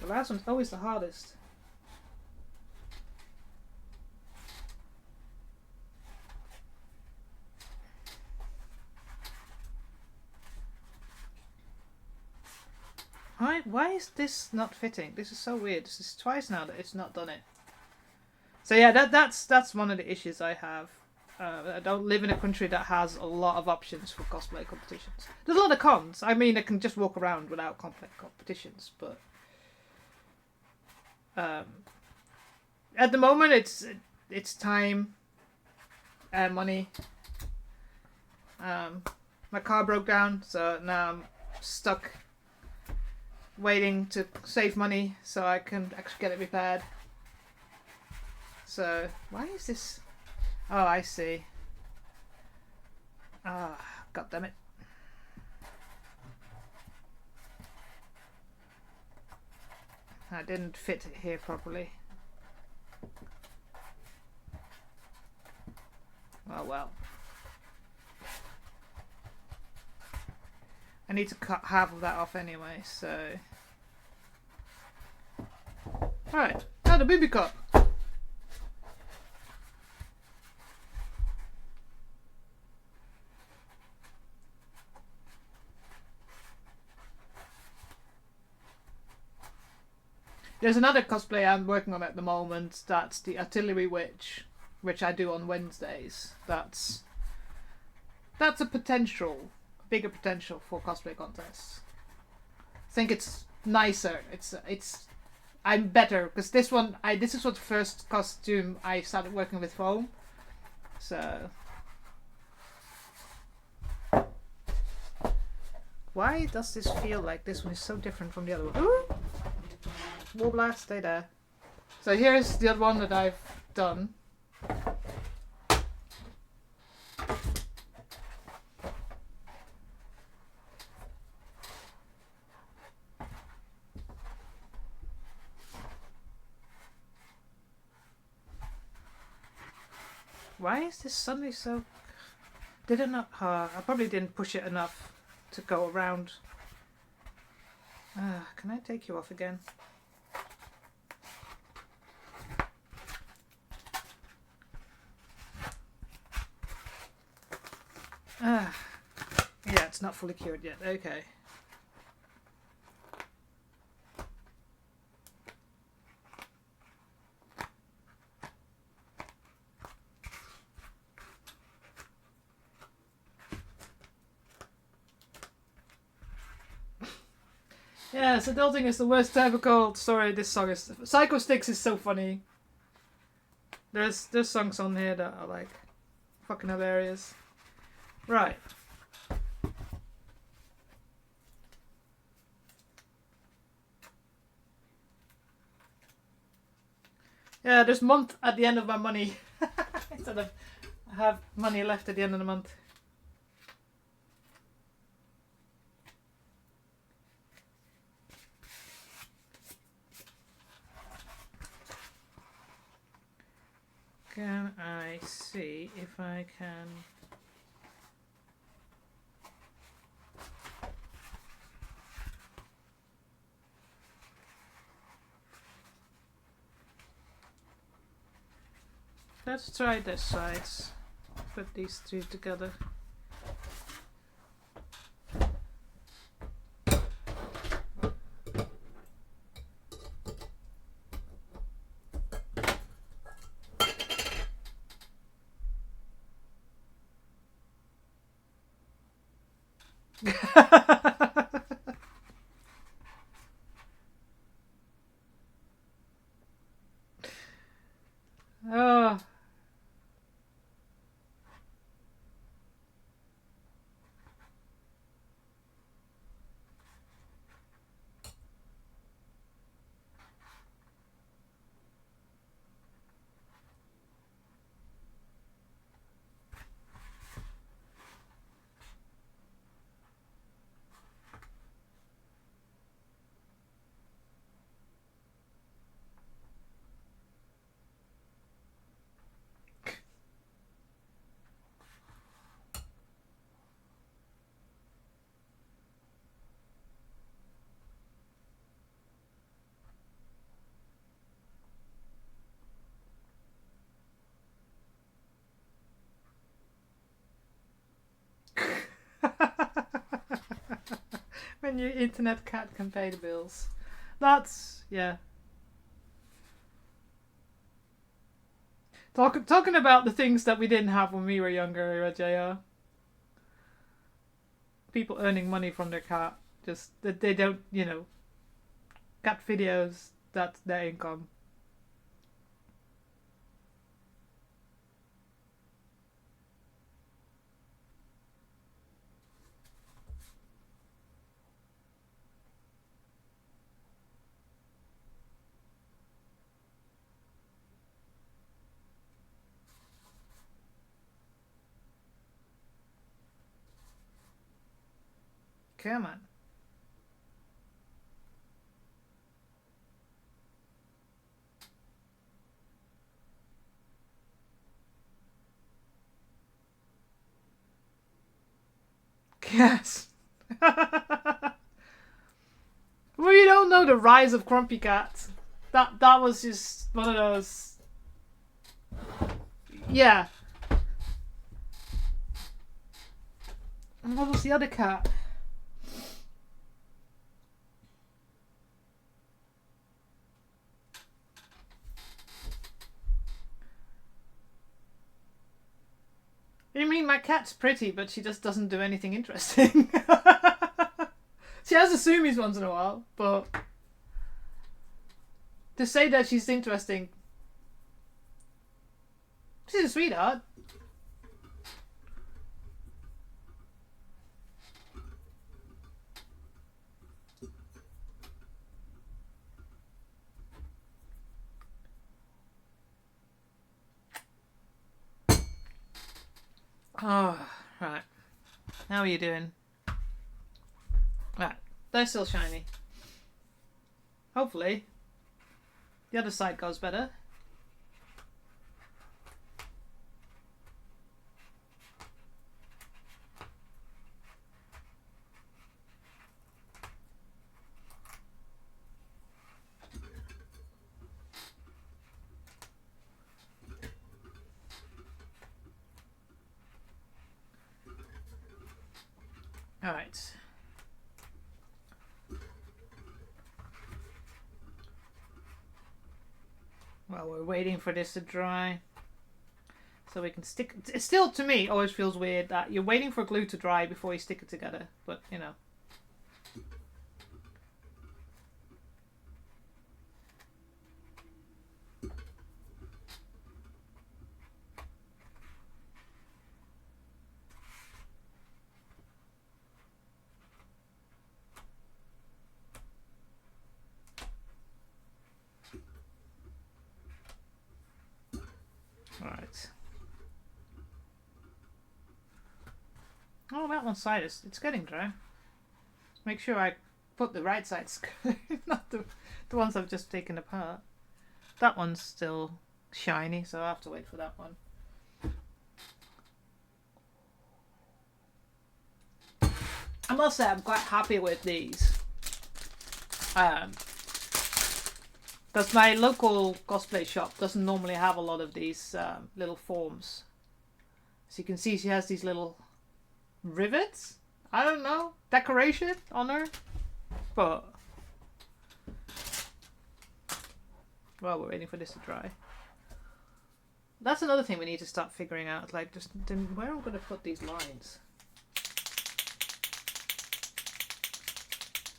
The last one's always the hardest. Why is this not fitting? This is so weird. This is twice now that it's not done it. So yeah, that's one of the issues I have. I don't live in a country that has a lot of options for cosplay competitions. There's a lot of cons. I mean, I can just walk around without competitions, but at the moment it's time and money. My car broke down, so now I'm stuck waiting to save money so I can actually get it repaired. So why is this? Oh, I see. Ah, God damn it. I didn't fit it here properly. Oh well. I need to cut half of that off anyway, so... Right, now the booby cup. There's another cosplay I'm working on at the moment. That's the Artillery Witch, which I do on Wednesdays. That's a potential, bigger potential for cosplay contests. I think it's nicer. I'm better because this one, this is what the first costume I started working with foam. So why does this feel like this one is so different from the other one? Ooh! Warbler, stay there. So here's the other one that I've done. Why is this suddenly so... Did it not... I probably didn't push it enough to go around. Can I take you off again? Yeah, it's not fully cured yet. Okay. Yes, adulting is the worst ever called. Sorry, this song is... Psycho Sticks is so funny. There's songs on here that are like fucking hilarious. Right. Yeah, there's month at the end of my money. Instead of have money left at the end of the month. Can I see if I can... Let's try this side. Put these two together. Oh. When your internet cat can pay the bills. That's, yeah. Talking about the things that we didn't have when we were younger, JR. People earning money from their cat. Just that they don't, you know, cat videos, that's their income. Come on. Yes. Well, you don't know the rise of Grumpy Cat. That was just one of those. Yeah. And what was the other cat? You mean my cat's pretty, but she just doesn't do anything interesting. She has Asumis once in a while, but to say that she's interesting, she's a sweetheart. Oh, right. How are you doing? Right. They're still shiny. Hopefully, the other side goes better. All right. Well, we're waiting for this to dry so we can stick it. Still, to me, always feels weird that you're waiting for glue to dry before you stick it together, but you know. Alright. Oh, that one side it's getting dry. Make sure I put the right sides, not the ones I've just taken apart. That one's still shiny, so I'll have to wait for that one. I must say I'm quite happy with these. Because my local cosplay shop doesn't normally have a lot of these little forms. So you can see she has these little rivets. I don't know, decoration on her. But well, we're waiting for this to dry. That's another thing we need to start figuring out. Like, just where am I going to put these lines?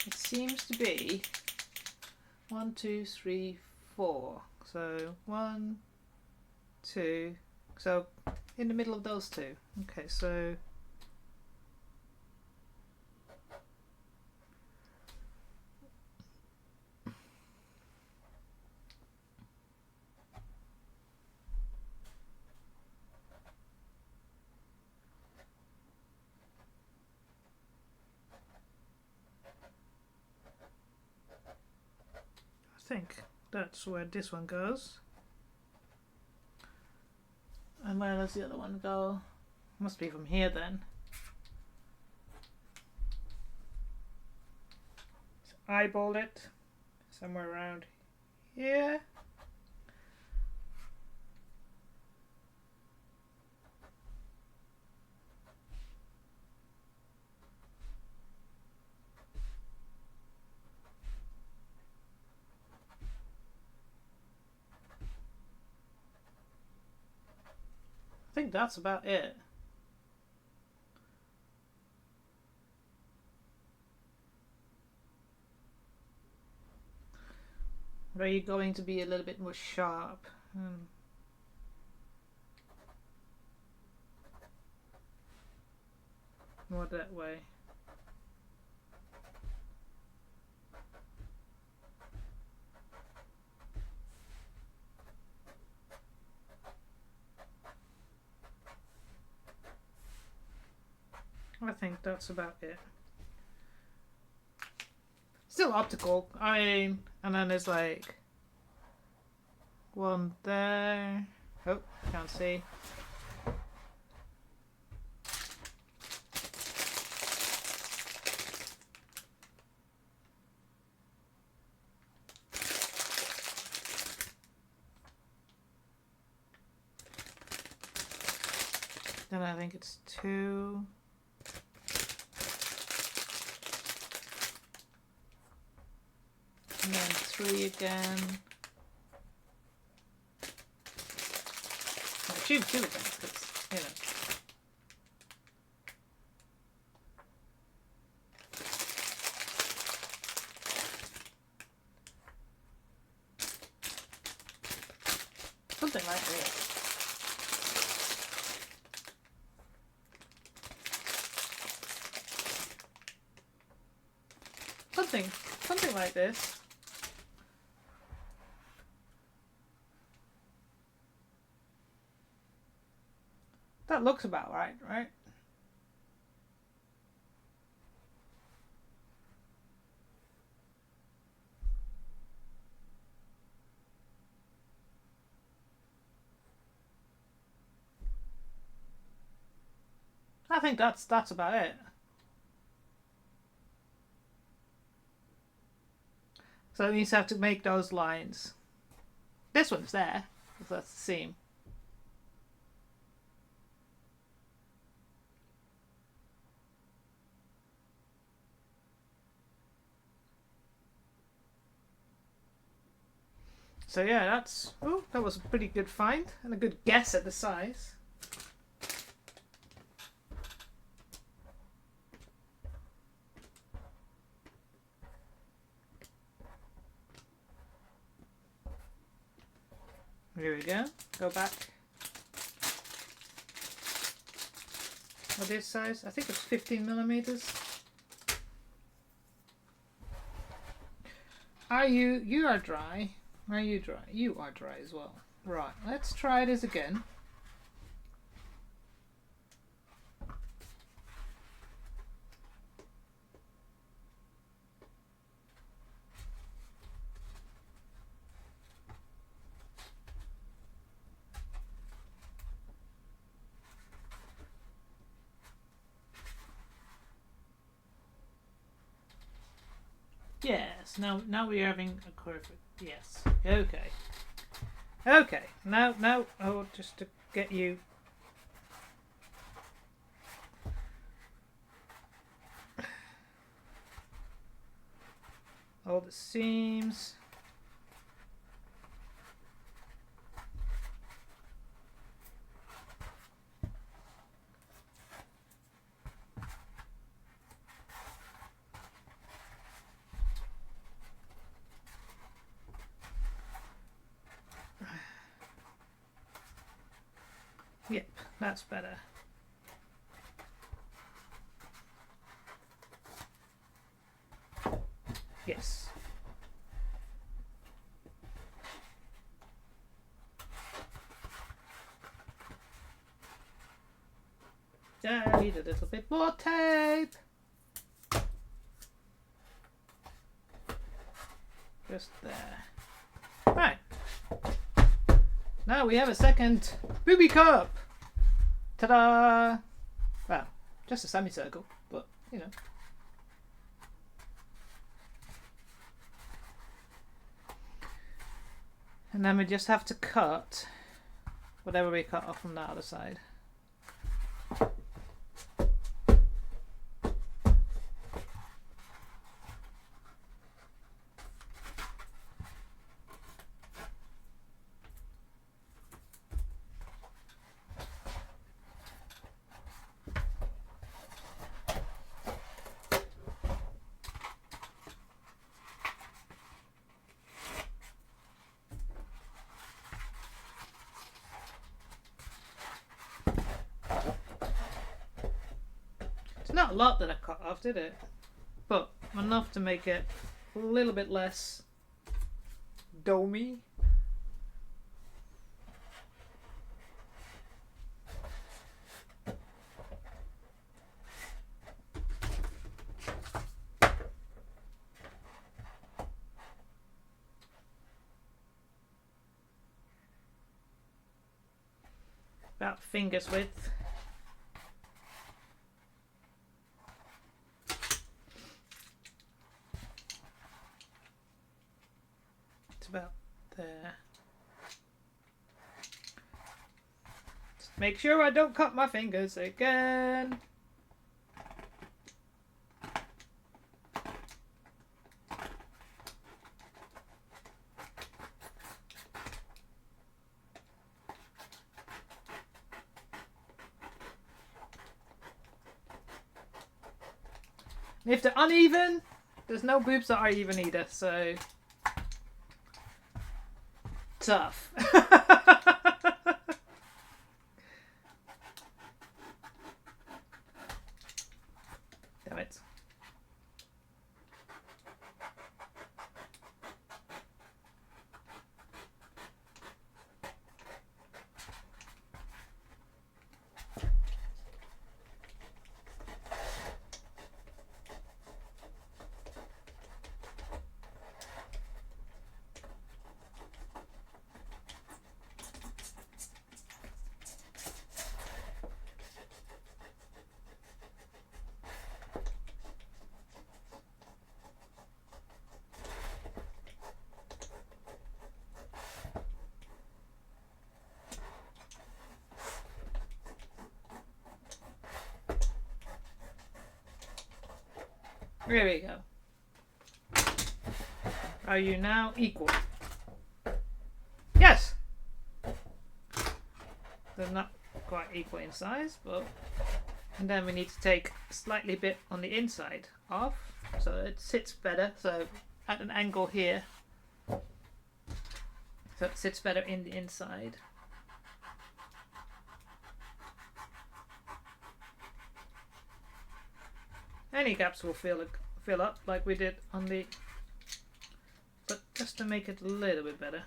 It seems to be 1, 2, 3, 4. So 1, 2. So in the middle of those two. Okay, so I think that's where this one goes. And where does the other one go? Must be from here then. So eyeball it somewhere around here. I think that's about it. Or are you going to be a little bit more sharp? More that way. I think that's about it. Still optical. And then there's like one there. Oh, can't see. Then I think it's 2. And then 3 again. I assume 2 again, because, you know. Something like this. Something like this. That looks about right, right? I think that's about it. So it means I have to make those lines. This one's there, if that's the seam. So yeah, that was a pretty good find and a good guess at the size. Here we go. Go back. What is size? I think it's 15 millimeters. You are dry. Are you dry? You are dry as well. Right, let's try this again. Yes, now we're having a curve. Yes. Okay. Okay. Now oh, just to get you all the seams. Yep, that's better. Yes. I need a little bit more tape. Just there. Right. Now we have a second booby cup. Ta-da! Well, just a semicircle, but you know. And then we just have to cut whatever we cut off from the other side. Not a lot that I cut off, did it? But enough to make it a little bit less domey. About finger's width. About there. Just make sure I don't cut my fingers again. If they're uneven, there's no boobs that are even either, so tough. Damn it. There we go. Are you now equal? Yes! They're not quite equal in size, but... And then we need to take a slightly bit on the inside off, so it sits better, so at an angle here. So it sits better in the inside. Any gaps will fill up like we did on the, but just to make it a little bit better.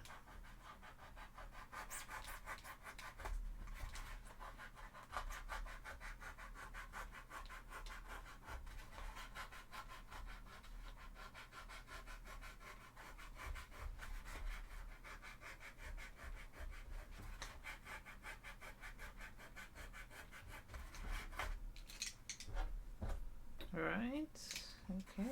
Right, okay.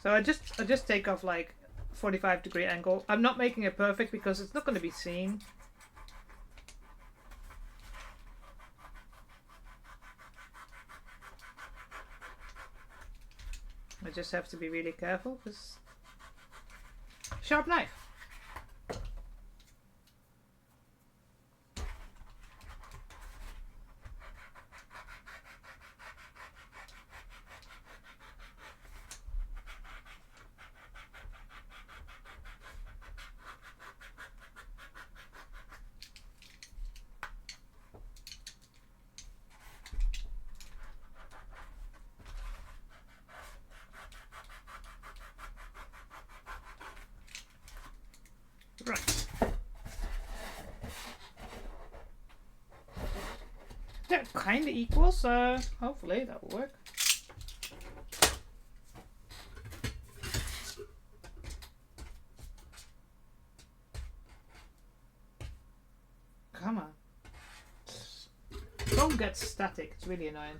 So I just take off like 45-degree angle. I'm not making it perfect because it's not going to be seen. I just have to be really careful because sharp knife. Right. They're kind of equal, so hopefully that will work. Come on. Don't get static, it's really annoying.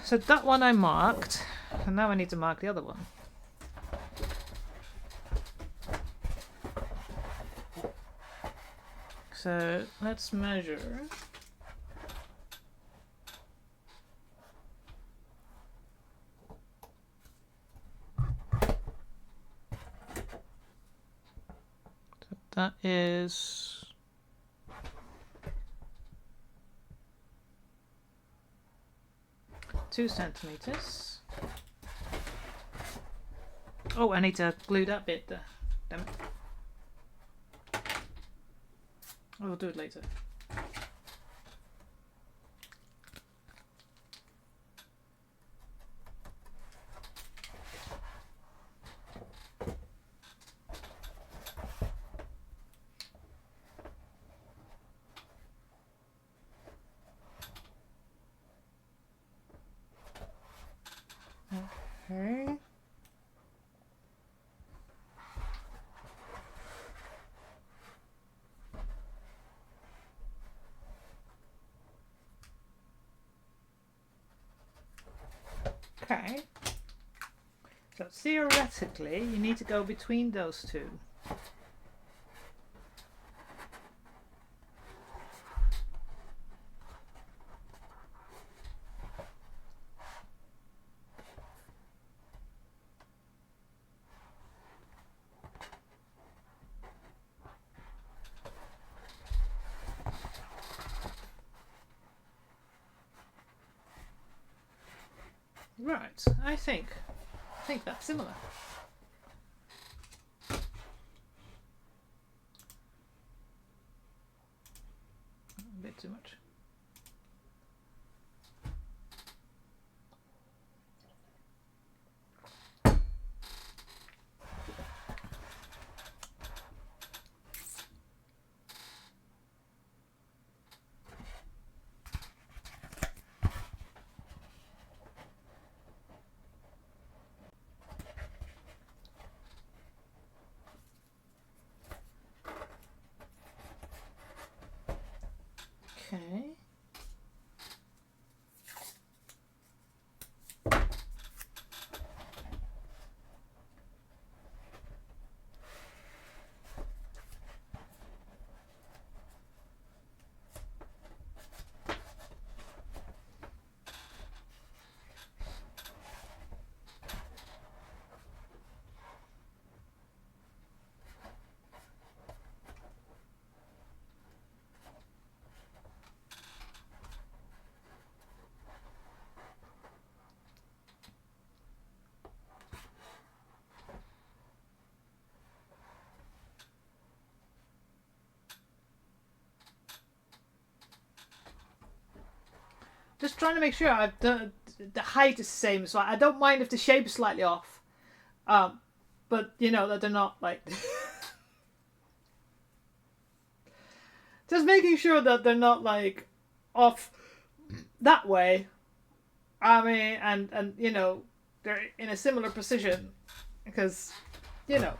So that one I marked. And now I need to mark the other one. So let's measure. So that is 2 centimeters. Oh, I need to glue that bit there. Damn it. I will do it later. Okay. So theoretically, you need to go between those two. Right, I think that's similar. A bit too much. Okay. Just trying to make sure I've done, the height is the same, so I don't mind if the shape is slightly off. But you know that they're not like just making sure that they're not like off that way. I mean, and you know they're in a similar position because you know.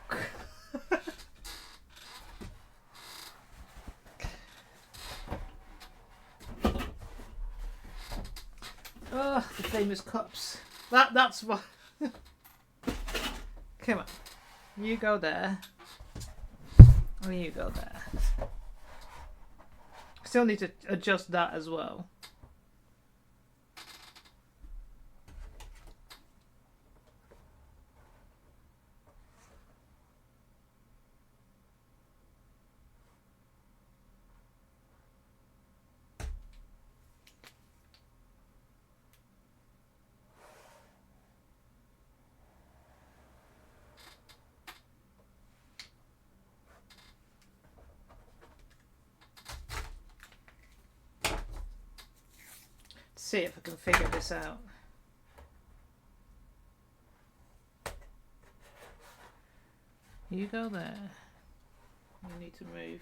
Oh, the famous cups. That's what. Come on, you go there. Or you go there. Still need to adjust that as well. See if I can figure this out. You go there. You need to move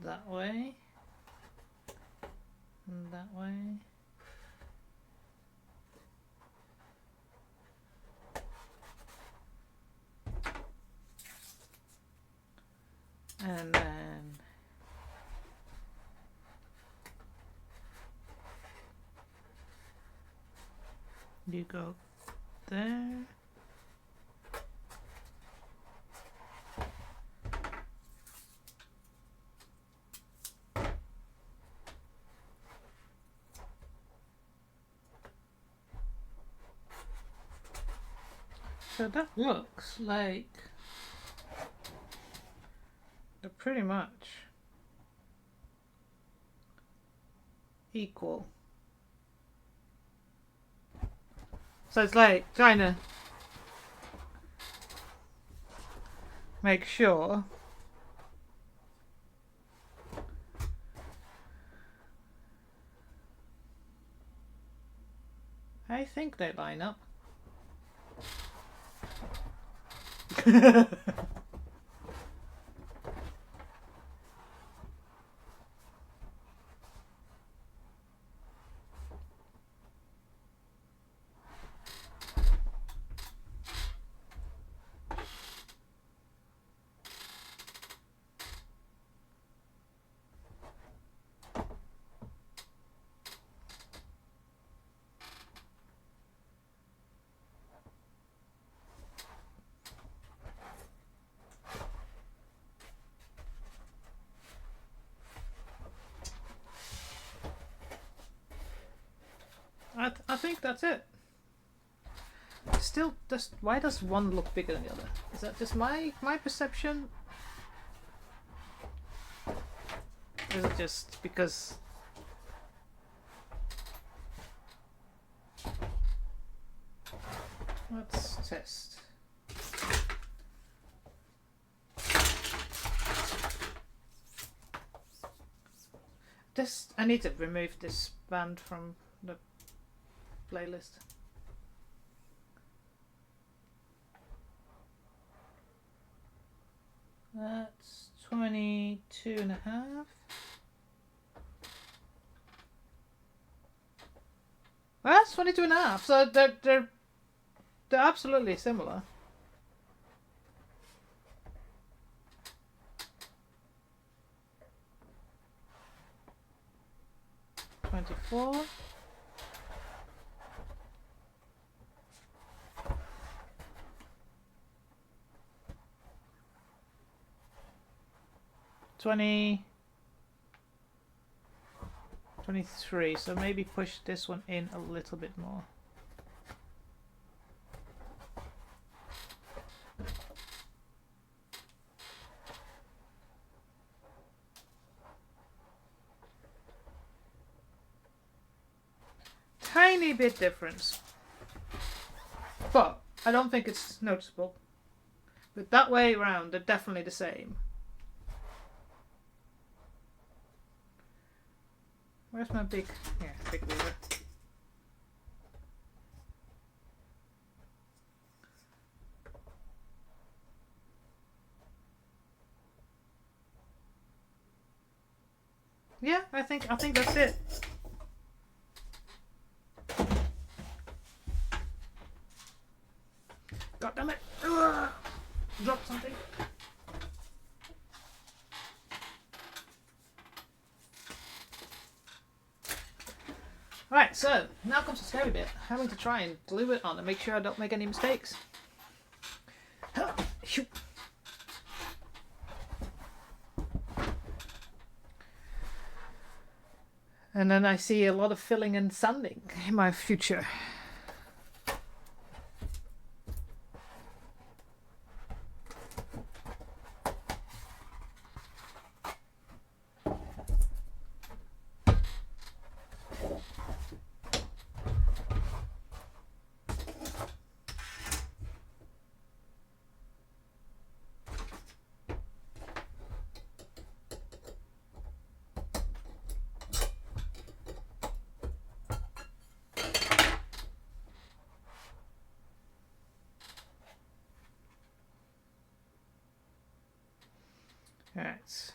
that way and that way. And then you go there. So that looks like they're pretty much equal. So it's like trying to make sure I think they line up. think that's it. Still, just why does one look bigger than the other? Is that just my perception? Or is it just because... Let's test. I need to remove this band from the playlist. That's 22.5. Well, that's 22.5. So they're absolutely similar. $24. $23. So maybe push this one in a little bit more. Tiny bit difference, but I don't think it's noticeable. But that way around, they're definitely the same. Where's my big lever? Yeah, I think that's it. God damn it! Drop something. Right, so now comes the scary bit. Having to try and glue it on and make sure I don't make any mistakes. And then I see a lot of filling and sanding in my future. Right.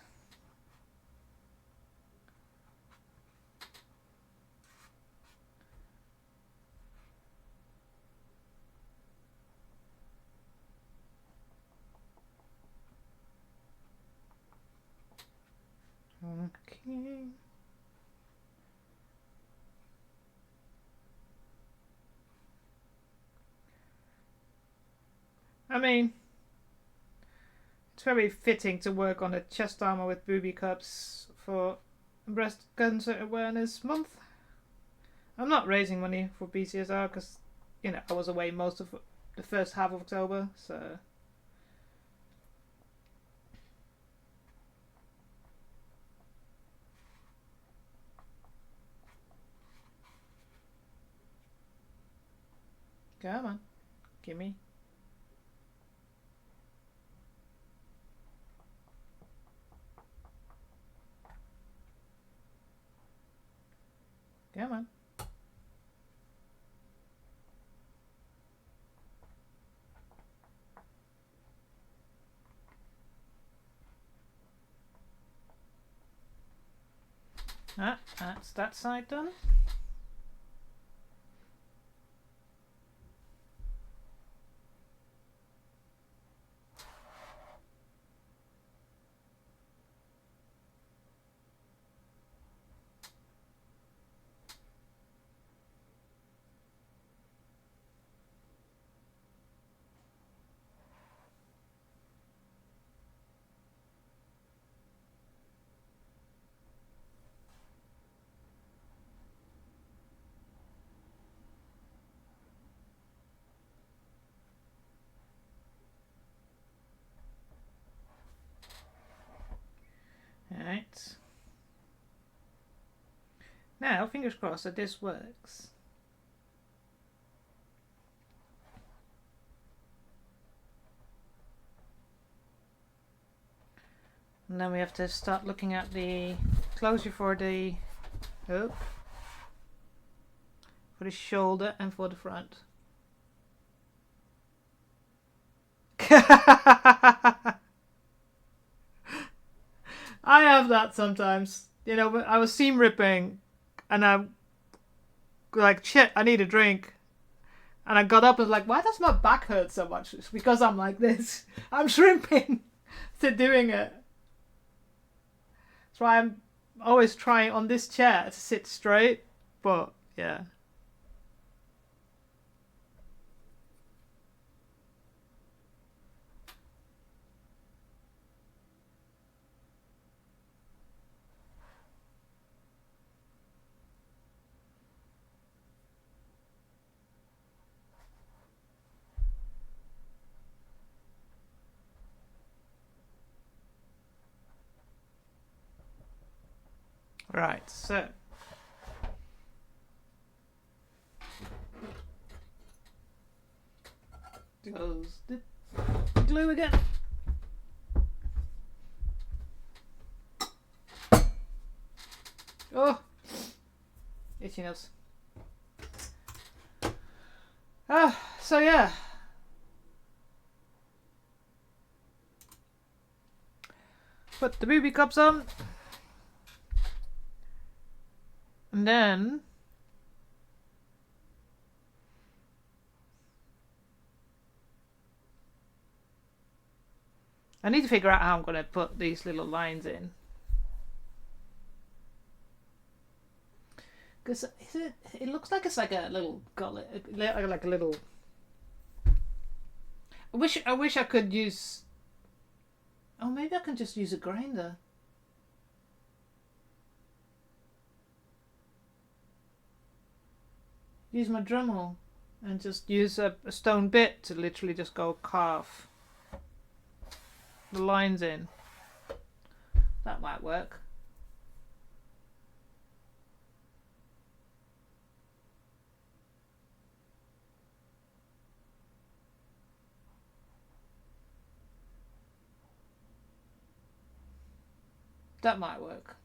Okay. I mean, it's very fitting to work on a chest armor with booby cups for Breast Cancer Awareness Month. I'm not raising money for BCSR because, you know, I was away most of the first half of October, so... Come on, gimme. Come on. That's that side done. Right. Now, fingers crossed that this works. And then we have to start looking at the closure for the for the shoulder and for the front. I have that sometimes. You know, I was seam ripping and I'm like, shit, I need a drink. And I got up and was like, why does my back hurt so much? It's because I'm like this. I'm shrimping to doing it. That's why I'm always trying on this chair to sit straight. But, yeah. Right, so goes the glue again. Oh, itchy nose. So yeah. Put the booby cups on. And then I need to figure out how I'm going to put these little lines in. Because it looks like it's like a little gullet, like a little. I wish I could use. Oh, maybe I can just use a grinder. Use my Dremel and just use a stone bit to literally just go carve the lines in. That might work. That might work.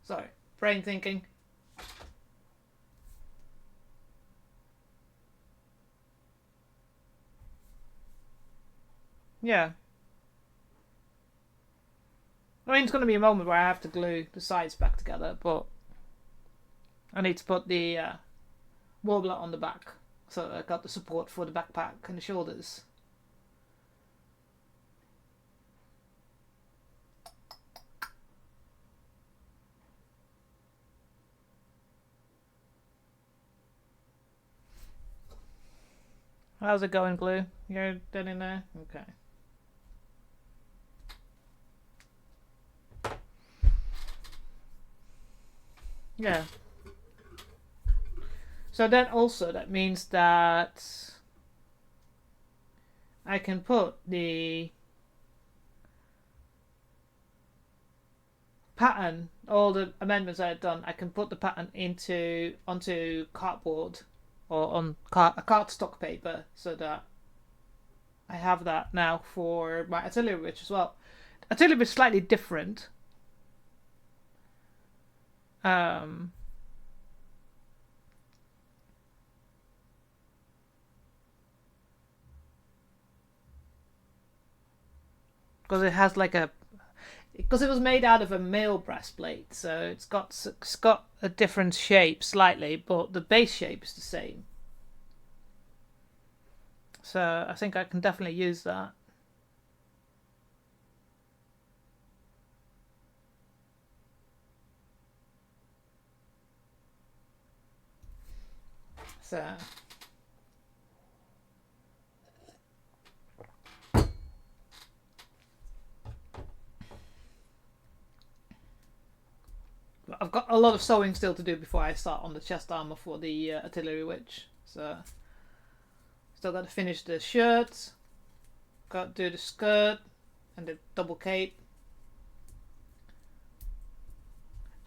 Sorry, brain thinking. Yeah. I mean, it's going to be a moment where I have to glue the sides back together, but I need to put the warbler on the back, so I got the support for the backpack and the shoulders. How's it going, glue? You're dead in there? Okay. Yeah. So then also that means that I can put the pattern, all the amendments I had done, I can put the pattern onto cardboard or on a cardstock paper, so that I have that now for my artillery witch as well. Artillery witch is slightly different. Because it has like because it was made out of a male breastplate, so it's got a different shape slightly, but the base shape is the same. So I think I can definitely use that. So I've got a lot of sewing still to do before I start on the chest armor for the artillery witch. So still got to finish the shirt, got to do the skirt and the double cape.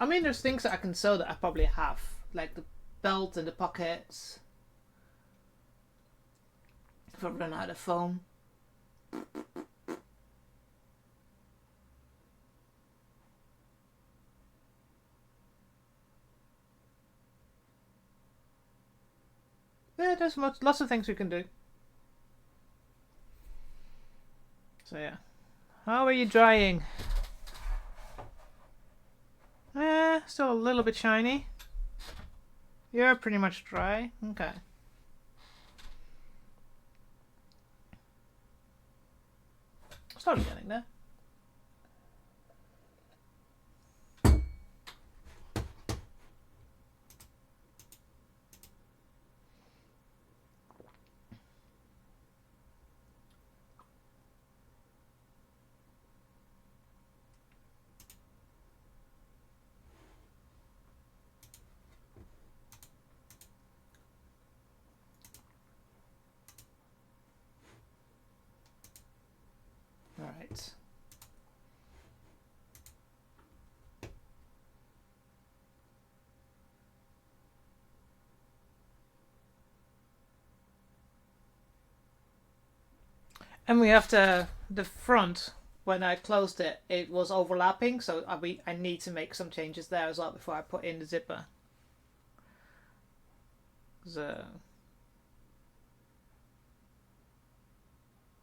I mean, there's things that I can sew that I probably have, like the belt and the pockets. If I run out of foam. Yeah, there's lots of things we can do. So yeah. How are you drying? Still a little bit shiny. You're pretty much dry. Okay. Slowly getting there. Alright. And we have the front. When I closed it, it was overlapping, so I need to make some changes there as well before I put in the zipper. Because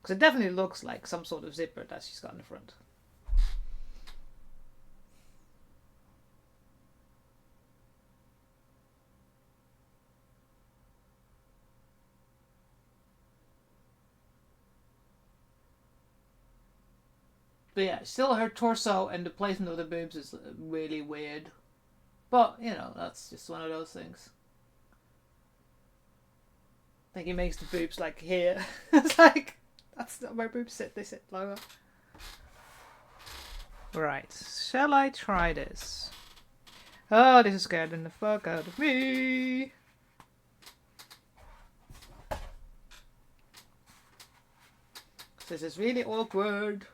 it definitely looks like some sort of zipper that she's got in the front. But yeah, still her torso and the placement of the boobs is really weird. But, you know, that's just one of those things. I think he makes the boobs like here. It's like, that's not where boobs sit, they sit lower. Right, shall I try this? Oh, this is scaring the fuck out of me. This is really awkward.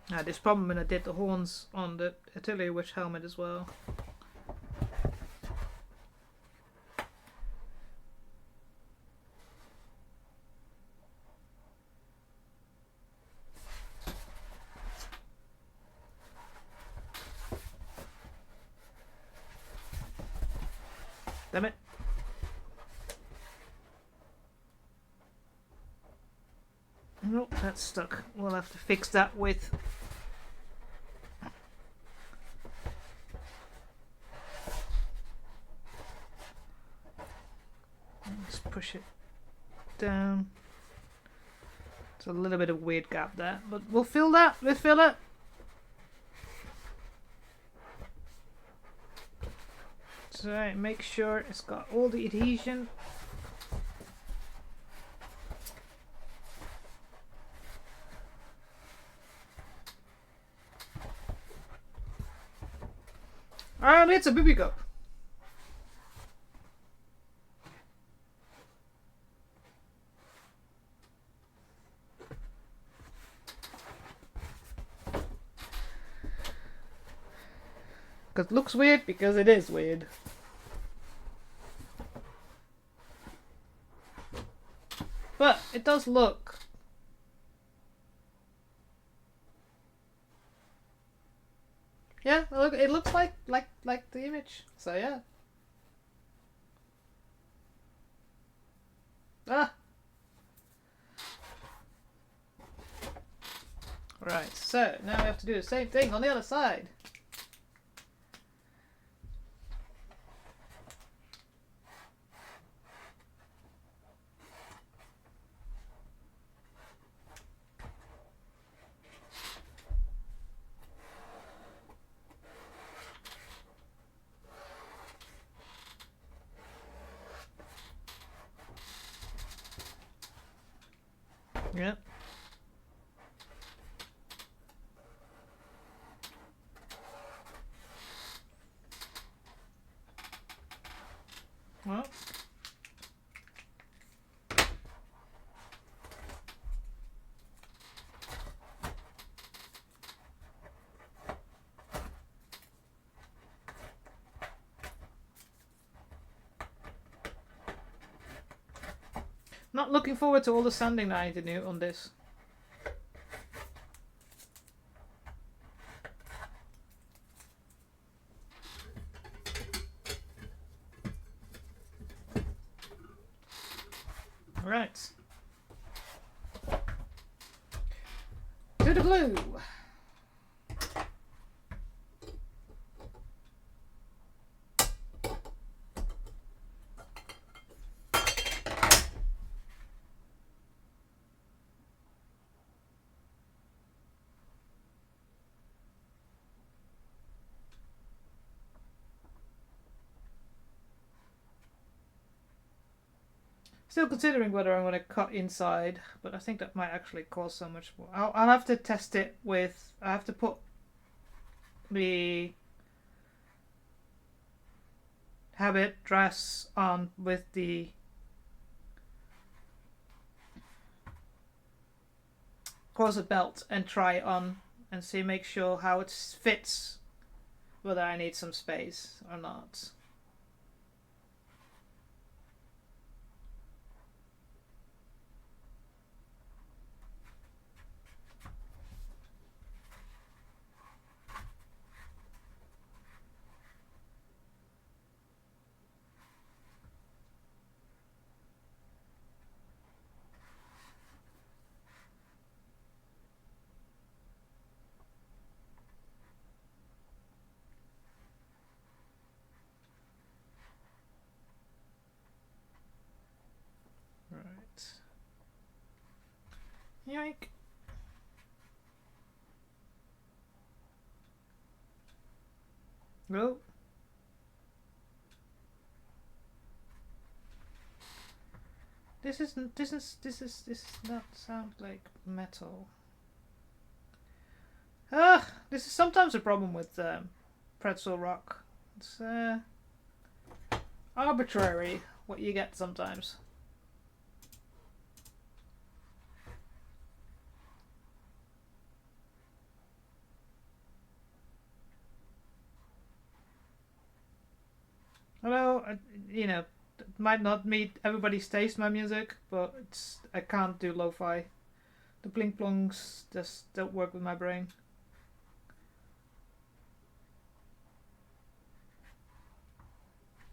I had this problem when I did the horns on the Atelier Witch helmet as well. Damn it. Nope, that's stuck. We'll have to fix that with... Let's push it down. It's a little bit of weird gap there, but we'll fill that. We'll fill it. So make sure it's got all the adhesion. And it's a booby cup. Because it looks weird, because it is weird. But it does look. Yeah, look, it looks like the image. So yeah. Ah. Right, so now we have to do the same thing on the other side. Yep. Well. Not looking forward to all the sanding that I need to do on this. Right. To the glue. Still considering whether I'm going to cut inside, but I think that might actually cause so much more. I'll have to test it with. I have to put the habit dress on with the corset belt and try on and see, make sure how it fits, whether I need some space or not. Yoink. Well. This does not sound like metal. This is sometimes a problem with pretzel rock. It's arbitrary what you get sometimes. Although, you know, it might not meet everybody's taste, my music, but I can't do lo-fi. The blink plongs just don't work with my brain.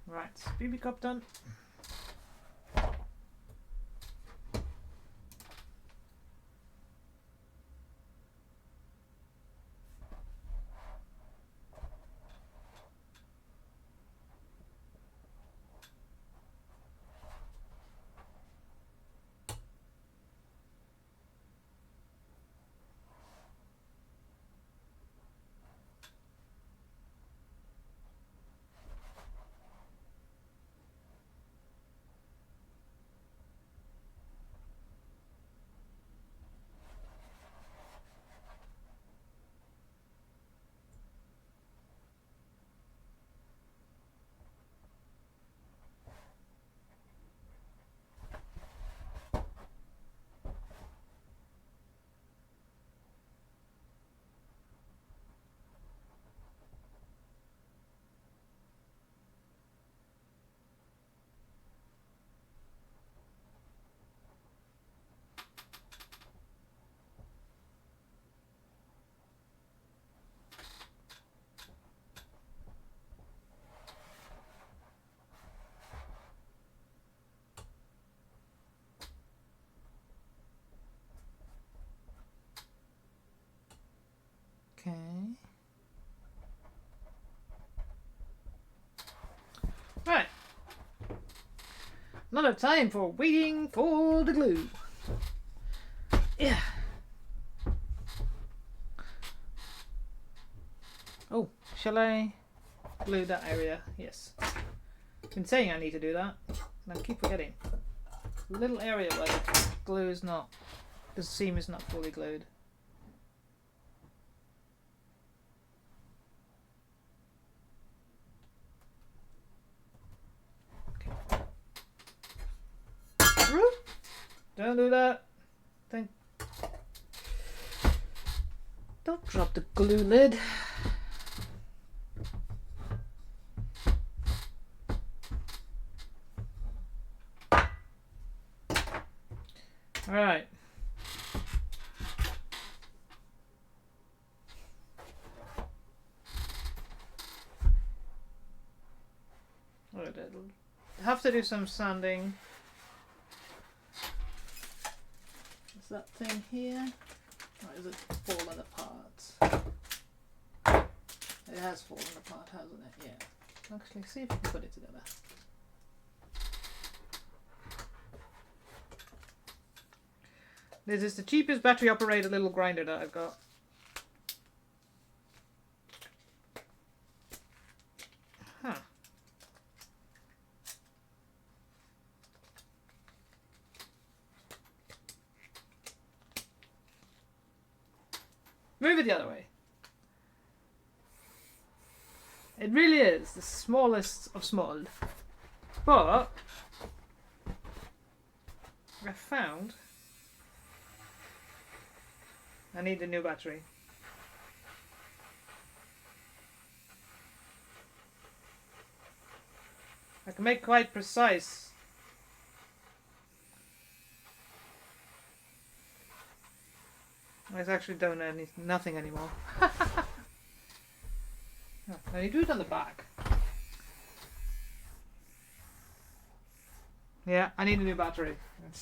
Right, BB cup done. Okay. Right. Another time for waiting for the glue. Yeah. Oh, shall I glue that area? Yes. I've been saying I need to do that, and I keep forgetting. Little area where the glue is not The seam is not fully glued. Don't do that. Don't drop the glue lid. All right. I have to do some sanding. Is that thing here? Or is it fallen apart? It has fallen apart, hasn't it? Yeah. Actually, see if we can put it together. This is the cheapest battery operated little grinder that I've got. Huh. Move it the other way. It really is the smallest of small. But I found I need a new battery. I can make quite precise. I actually don't know nothing anymore. Oh, now you do it on the back. Yeah, I need a new battery.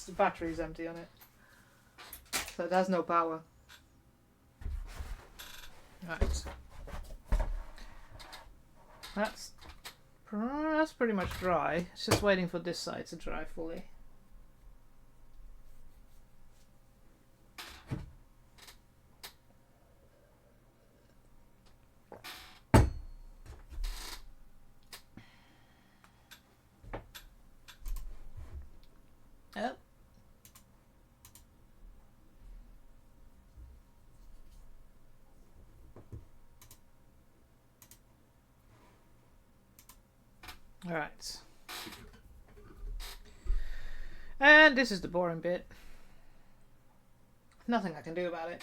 The battery's empty on it. So it has no power. Right. That's pretty much dry. It's just waiting for this side to dry fully. Yep. All right. And this is the boring bit. Nothing I can do about it.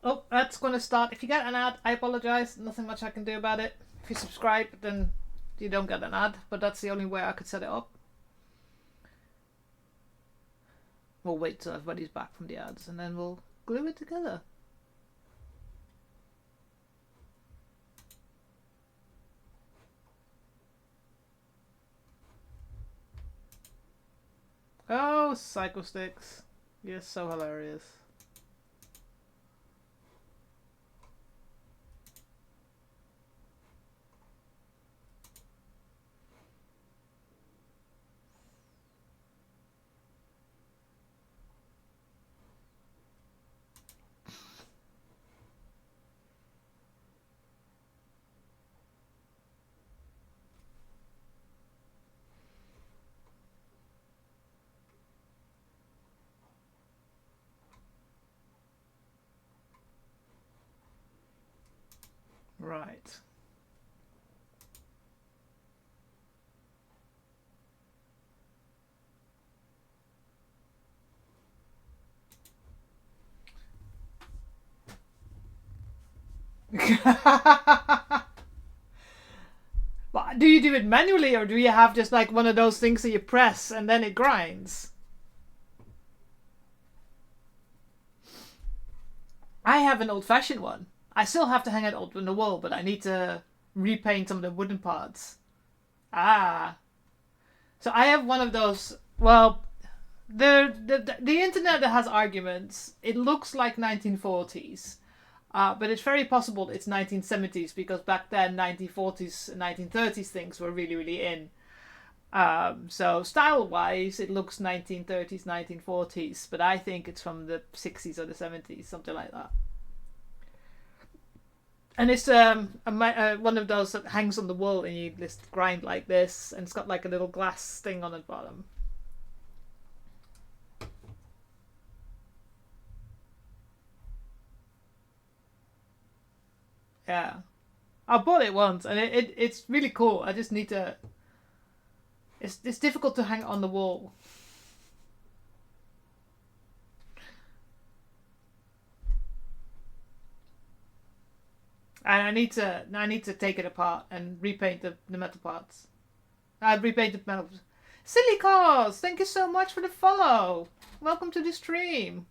Oh, that's going to start. If you get an ad, I apologize. Nothing much I can do about it. If you subscribe, then you don't get an ad, but that's the only way I could set it up. We'll wait till everybody's back from the ads, and then we'll glue it together. Oh, Psycho Sticks. You're so hilarious. Right. But do you do it manually, or do you have just like one of those things that you press and then it grinds? I have an old-fashioned one. I still have to hang it up on the wall, but I need to repaint some of the wooden parts. Ah. So I have one of those. Well, the internet has arguments. It looks like 1940s. But it's very possible it's 1970s, because back then 1940s and 1930s things were really, really in. So style-wise, it looks 1930s, 1940s, but I think it's from the 60s or the 70s, something like that. And it's one of those that hangs on the wall and you just grind like this, and it's got like a little glass thing on the bottom. Yeah. I bought it once and it's really cool. I just need to... It's difficult to hang it on the wall. And I need to take it apart and repaint the metal parts. I repainted metal. Silly Cause, thank you so much for the follow. Welcome to the stream.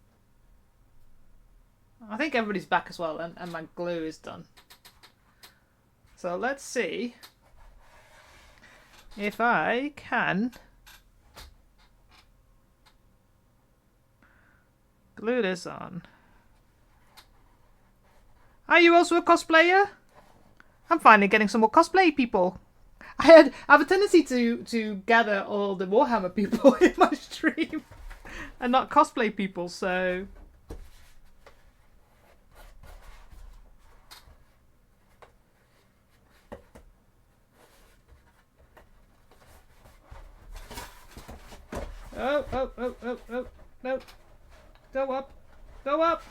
I think everybody's back as well, and my glue is done. So let's see if I can glue this on. Are you also a cosplayer? I'm finally getting some more cosplay people. I have a tendency to gather all the Warhammer people in my stream and not cosplay people, so... Oh, no. Go up. Go up.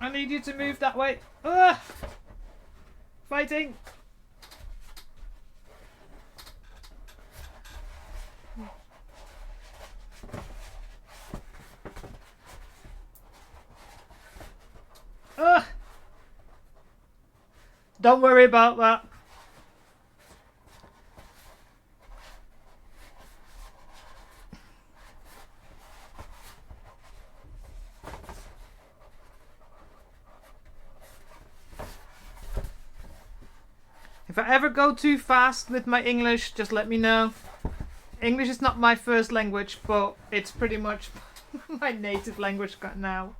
I need you to move that way. Ugh! Fighting. Ugh! Don't worry about that. If I ever go too fast with my English, just let me know. English is not my first language, but it's pretty much my native language now.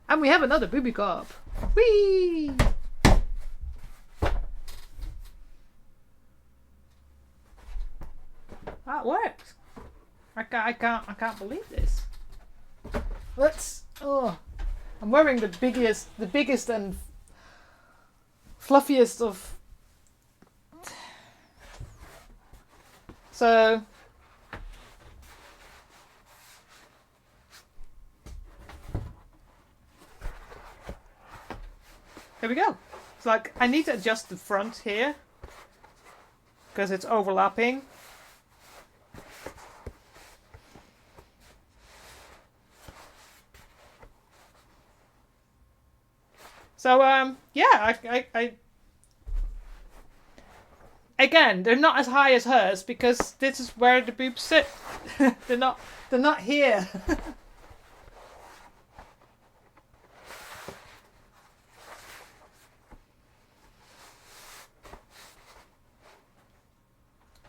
And we have another booby carp. Whee! That works. I can't believe this. I'm wearing the biggest and fluffiest of. So here we go. It's like I need to adjust the front here because it's overlapping. So yeah, I again, they're not as high as hers because this is where the boobs sit. they're not here.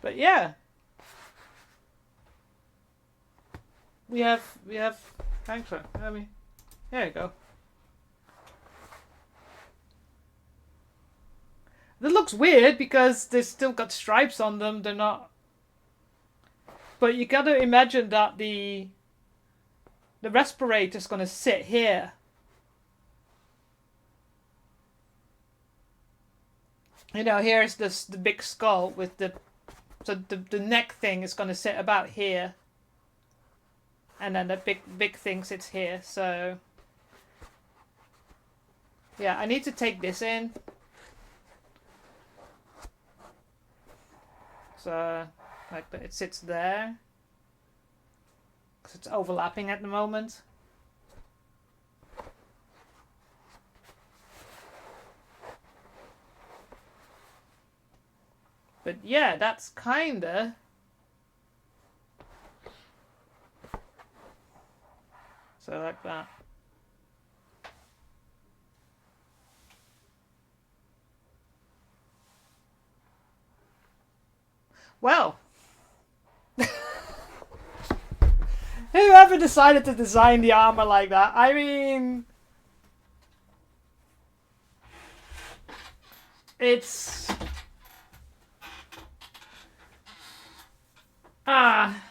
But yeah, we have thanks for there you go. That looks weird because they've still got stripes on them. They're not. But you gotta imagine that the respirator's gonna sit here. You know, here's the big skull with the neck thing is gonna sit about here. And then the big thing sits here, so yeah, I need to take this in. So, like it sits there because it's overlapping at the moment. But yeah, that's kinda so like that. Well, whoever decided to design the armor like that, I mean, it's Ah.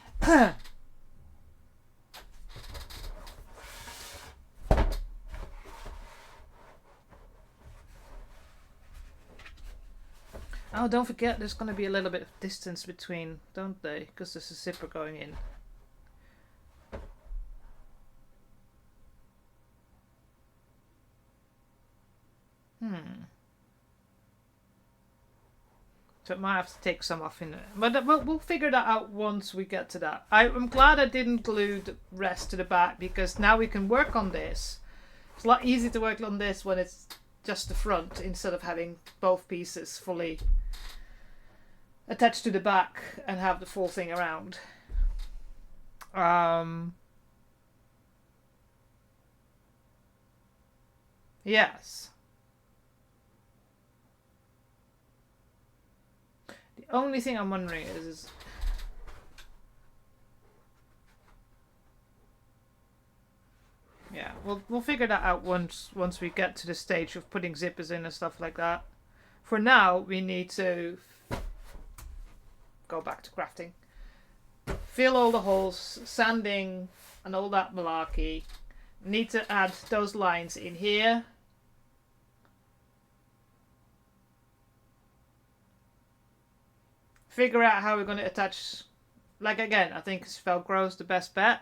Oh, don't forget there's going to be a little bit of distance between, don't they? Because there's a zipper going in. So it might have to take some off in it. But we'll figure that out once we get to that. I'm glad I didn't glue the rest to the back, because now we can work on this. It's a lot easier to work on this when it's just the front instead of having both pieces fully attached to the back and have the full thing around. Yes. The only thing I'm wondering is yeah, we'll figure that out once we get to the stage of putting zippers in and stuff like that. For now, we need to go back to crafting. Fill all the holes, sanding, and all that malarkey. Need to add those lines in here. Figure out how we're going to attach. Like again, I think Velcro's the best bet.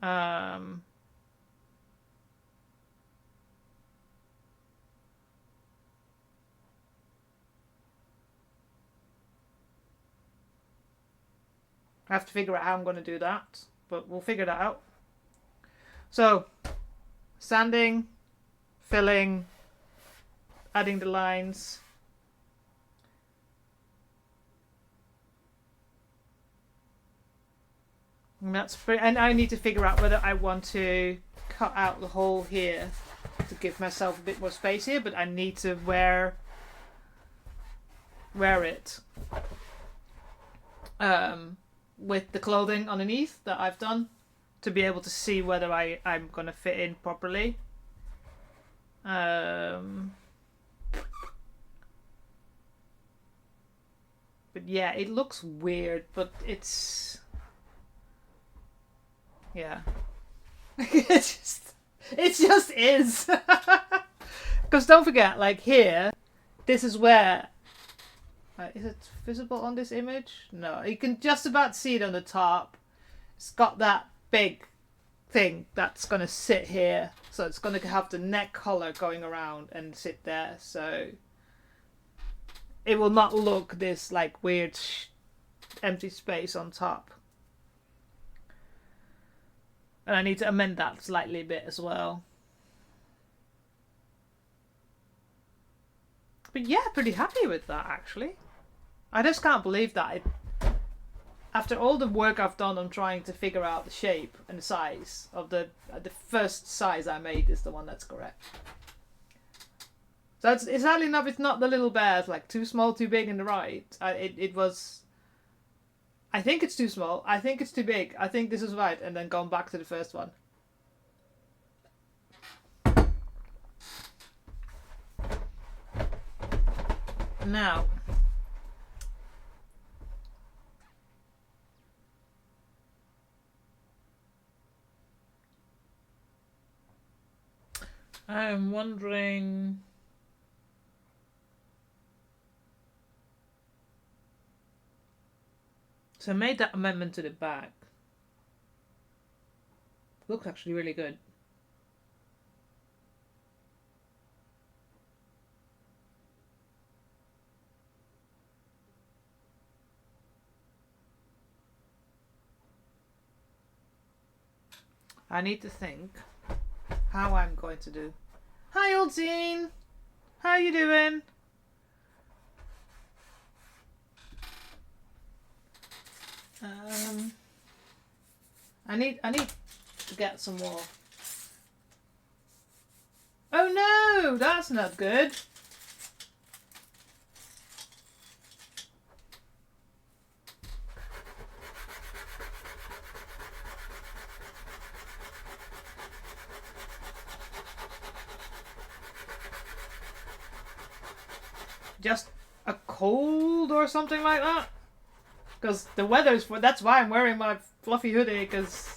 I have to figure out how I'm going to do that, but we'll figure that out. So, sanding, filling, adding the lines. And that's pretty, and I need to figure out whether I want to cut out the hole here to give myself a bit more space here, but I need to wear it with the clothing underneath that I've done to be able to see whether I'm going to fit in properly. But yeah, it looks weird, but it's... Yeah. it just is. Because don't forget, like here, this is where... is it visible on this image? No, you can just about see it on the top. It's got that big thing that's going to sit here. So it's going to have the neck collar going around and sit there. So it will not look this like weird empty space on top. And I need to amend that slightly a bit as well. But yeah, pretty happy with that actually. I just can't believe that after all the work I've done on trying to figure out the shape and the size of the first size I made is the one that's correct. So it's sadly enough, it's not the little bears, like too small, too big in the right. It was... I think it's too small. I think it's too big. I think this is right. And then going back to the first one. Now. I'm wondering... So I made that amendment to the back. Looks actually really good. I need to think how I'm going to do. Hi, old Zine. How you doing? I need to get some more. Oh no, that's not good. Just a cold or something like that? Because the weather's... That's why I'm wearing my fluffy hoodie, because...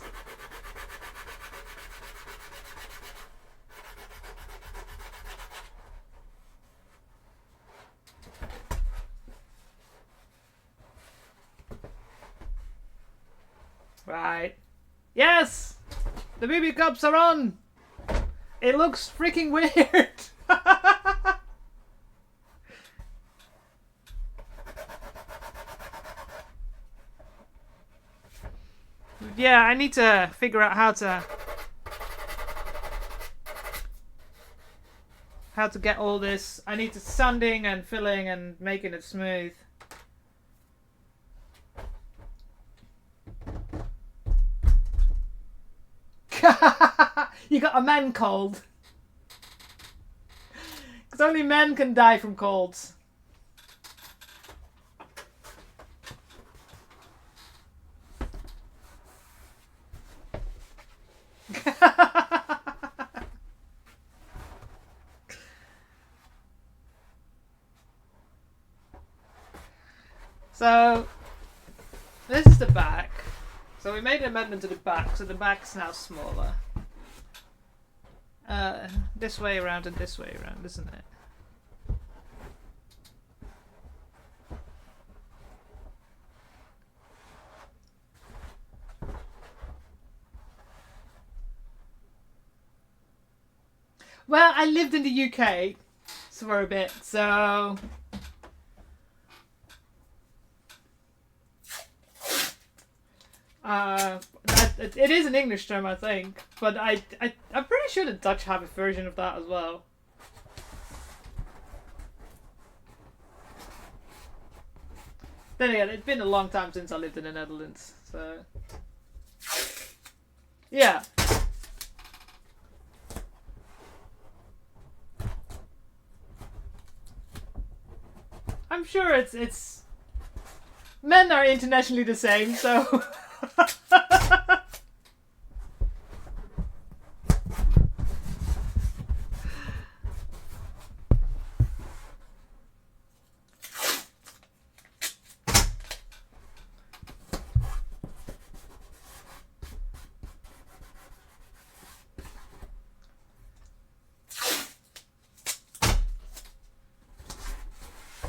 Right. Yes! The BB cups are on! It looks freaking weird! Yeah, I need to figure out how to get all this. I need to sanding and filling and making it smooth. You got a man cold. Because only men can die from colds. So, this is the back. So we made an amendment to the back, so the back's now smaller. This way around and this way around, isn't it? Well, I lived in the UK for a bit, so... it is an English term, I think, but I'm pretty sure the Dutch have a version of that as well. Then again, it's been a long time since I lived in the Netherlands, so... Yeah. I'm sure it's... Men are internationally the same, so...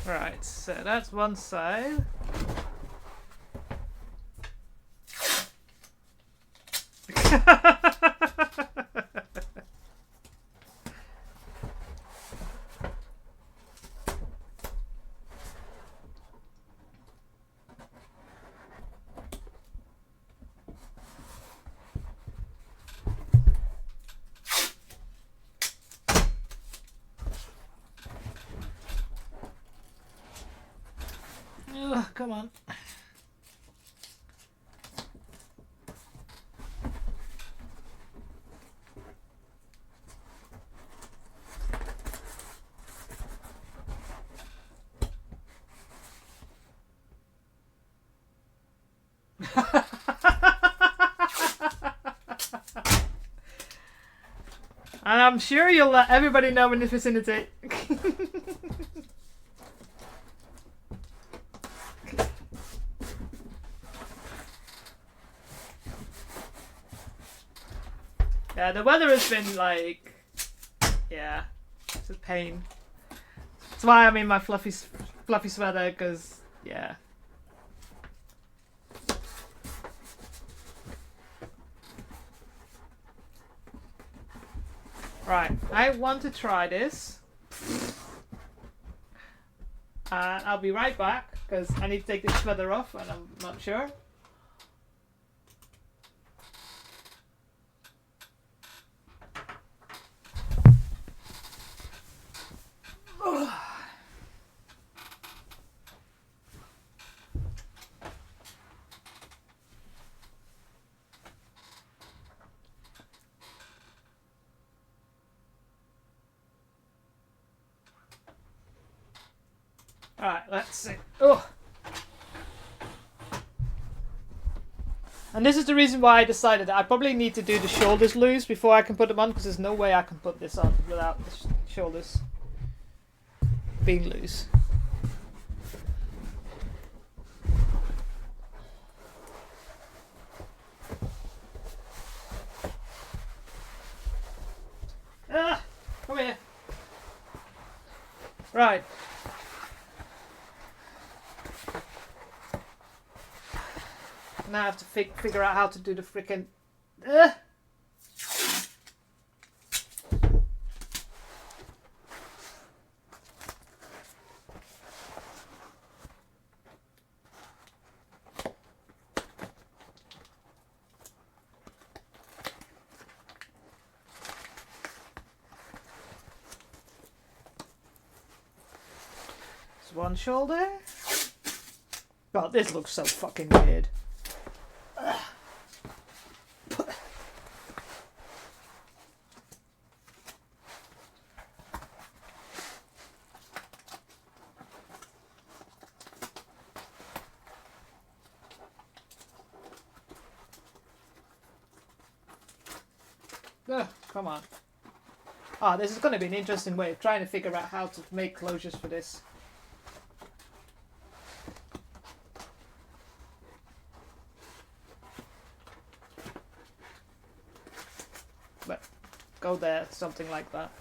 Right, so that's one side. Ugh, come on. And I'm sure you'll let everybody know in the vicinity. Yeah, the weather has been like, yeah, it's a pain. That's why I'm in my fluffy sweater, because, yeah. Right, I want to try this. I'll be right back, because I need to take this sweater off, and I'm not sure. Alright, let's see. Oh! And this is the reason why I decided that I probably need to do the shoulders loose before I can put them on, because there's no way I can put this on without the shoulders being loose. Now I have to figure out how to do the freaking. One shoulder. God, this looks so fucking weird. Come on. Ah, this is going to be an interesting way of trying to figure out how to make closures for this. But go there, something like that.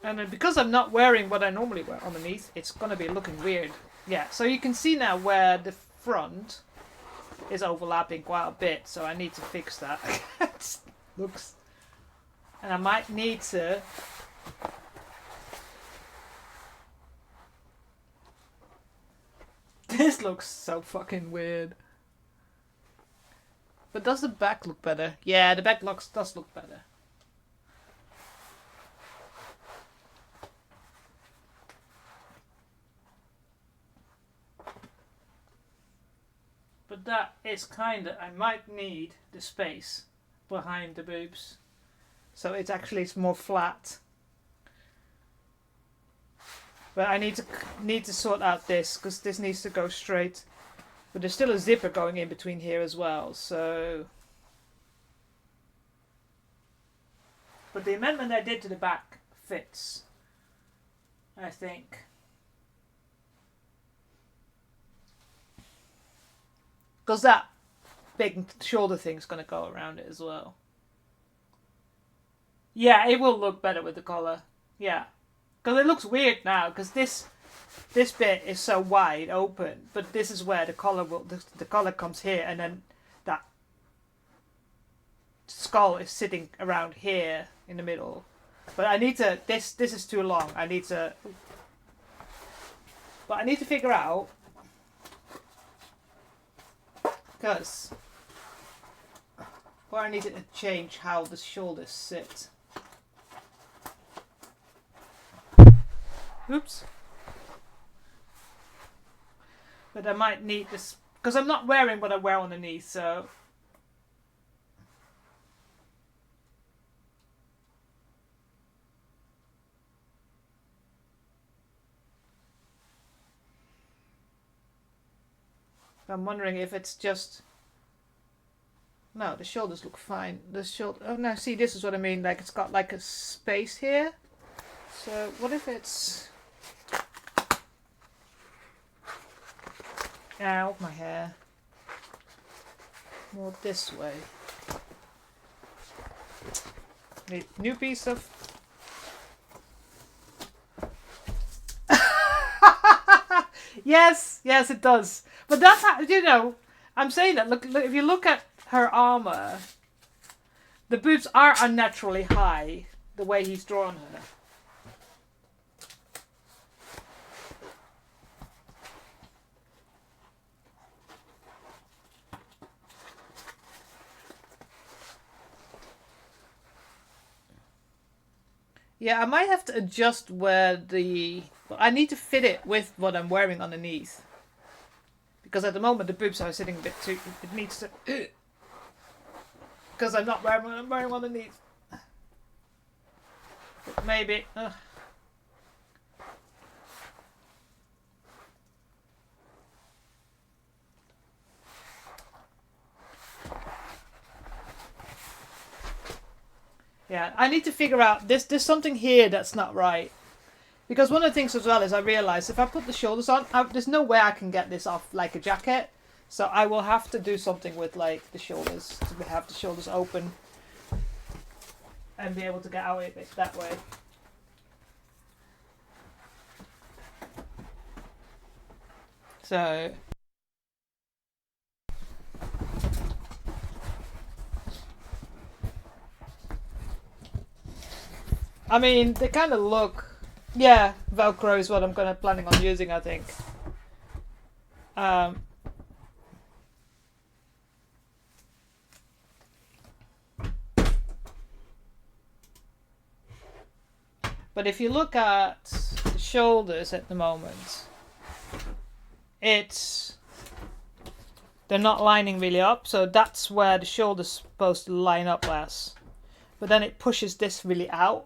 And then because I'm not wearing what I normally wear underneath, it's going to be looking weird. Yeah, so you can see now where the front is overlapping quite a bit, so I need to fix that. It looks... And I might need to... This looks so fucking weird. But does the back look better? Yeah, the back does look better. But that is kinda... I might need the space behind the boobs. So it's more flat. But I need to sort out this, because this needs to go straight. But there's still a zipper going in between here as well, so... But the amendment I did to the back fits, I think. Because that big shoulder thing's going to go around it as well. Yeah, it will look better with the collar. Yeah. Because it looks weird now, because this bit is so wide open, but this is where the collar the collar comes here, and then that skull is sitting around here in the middle. But I need to... This is too long. I need to... But I need to figure out... Because... Or I need to change how the shoulders sit. Oops. But I might need this... Because I'm not wearing what I wear underneath, so... I'm wondering if it's just... No, the shoulders look fine. The shoulder... Oh, no, see, this is what I mean. Like, it's got, like, a space here. So, what if it's... Ow, my hair. More this way. Need new piece of... Yes, yes, it does. But that's how, you know, I'm saying that, look, if you look at her armour, the boobs are unnaturally high, the way he's drawn her. Yeah, I might have to adjust where the... I need to fit it with what I'm wearing underneath. Because at the moment the boobs are sitting a bit too... It needs to... Because I'm not wearing what I'm wearing underneath. But maybe... Yeah, I need to figure out... There's something here that's not right. Because one of the things as well is I realised if I put the shoulders on, there's no way I can get this off like a jacket. So I will have to do something with like the shoulders, to have the shoulders open and be able to get out of it that way. So I mean, they kind of look. Yeah, Velcro is what I'm planning on using, I think. But if you look at the shoulders at the moment, they're not lining really up, so that's where the shoulder's supposed to line up less. But then it pushes this really out.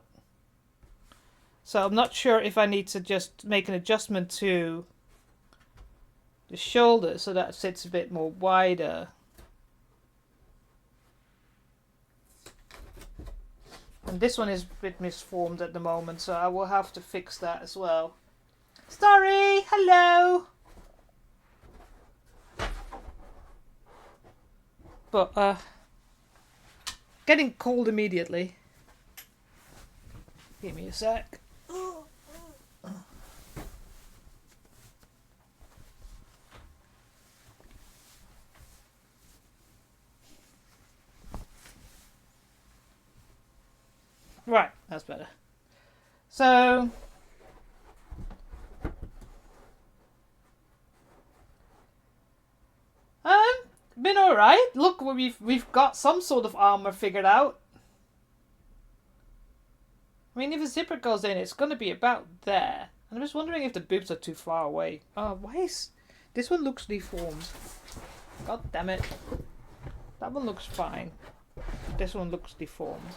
So I'm not sure if I need to just make an adjustment to the shoulder so that it sits a bit more wider. And this one is a bit misformed at the moment, so I will have to fix that as well. Starry, hello! But, getting cold immediately. Give me a sec. Right, that's better. So been alright. Look, we've got some sort of armor figured out. I mean, if a zipper goes in, it's gonna be about there. And I'm just wondering if the boobs are too far away. Oh, why is this one looks deformed? God damn it. That one looks fine. This one looks deformed.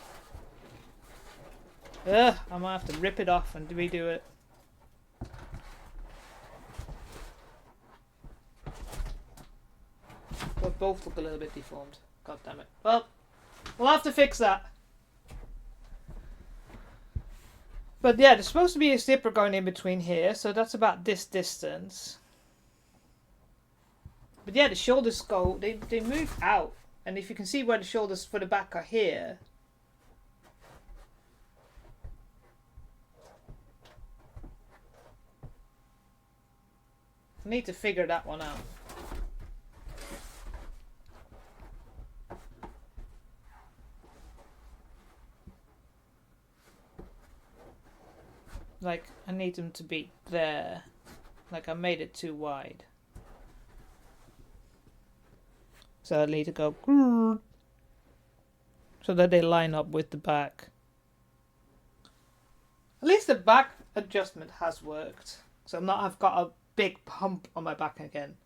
Ugh, I might have to rip it off and redo it. They both look a little bit deformed. God damn it. Well, we'll have to fix that. But yeah, there's supposed to be a zipper going in between here, so that's about this distance. But yeah, the shoulders go, they move out. And if you can see where the shoulders for the back are here, I need to figure that one out. Like, I need them to be there. Like, I made it too wide. So I need to go so that they line up with the back. At least the back adjustment has worked. So I've got a big hump on my back again.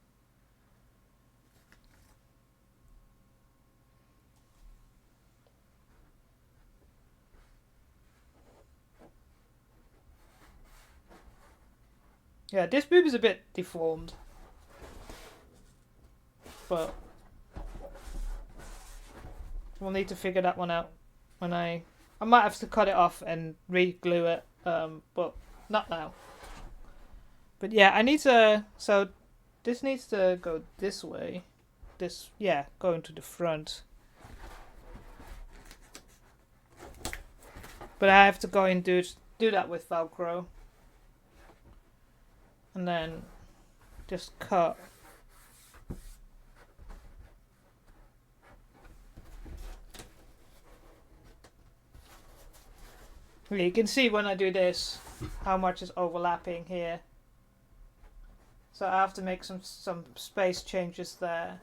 Yeah, this boob is a bit deformed. But we'll need to figure that one out when I might have to cut it off and re-glue it, but not now. But yeah, I need to, so this needs to go this way. This, yeah, going to the front. But I have to go and do that with Velcro. And then just cut. You can see when I do this how much is overlapping here. So I have to make some space changes there.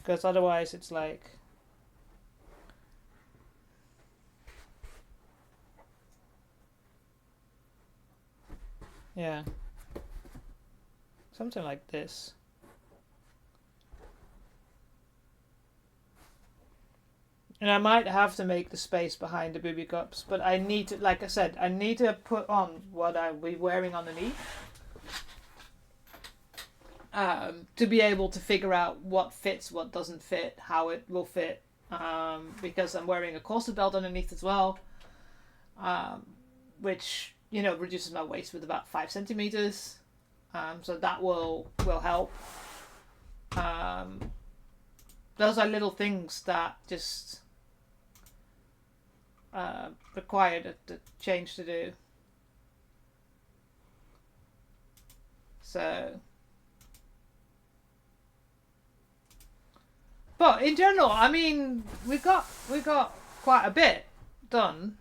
Because otherwise it's like, yeah, something like this. And I might have to make the space behind the booby cups, but I need to, like I said, I need to put on what I'll be wearing underneath. To be able to figure out what fits, what doesn't fit, how it will fit. Because I'm wearing a corset belt underneath as well. Which, you know, reduces my waist with about 5 centimeters. So that will help. Those are little things that just required the change to do. So, but in general, I mean, we got quite a bit done.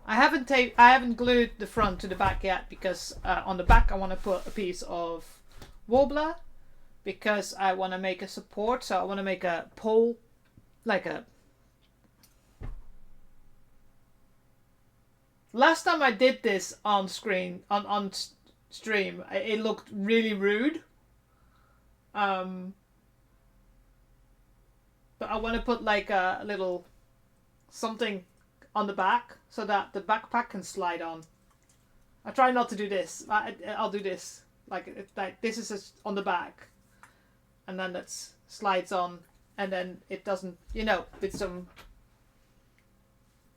I haven't glued the front to the back yet because on the back I want to put a piece of warbler because I want to make a support. So I want to make a pole, like a. Last time I did this on screen on stream, it looked really rude. But I want to put like a little something on the back so that the backpack can slide on. I try not to do this. I'll do this. Like this is just on the back, and then that slides on, and then it doesn't. You know, with some.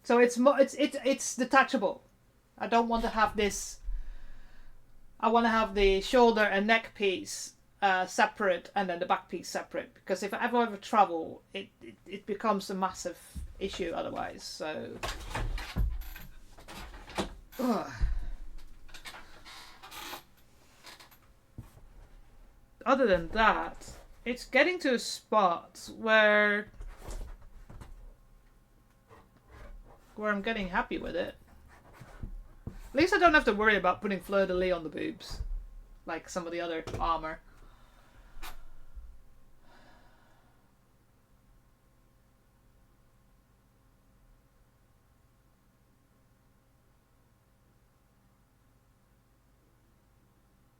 So it's detachable. I don't want to have this. I want to have the shoulder and neck piece separate, and then the back piece separate. Because if I ever travel, it becomes a massive issue otherwise. So. Ugh. Other than that, it's getting to a spot where I'm getting happy with it. At least I don't have to worry about putting fleur-de-lis on the boobs, like some of the other armor.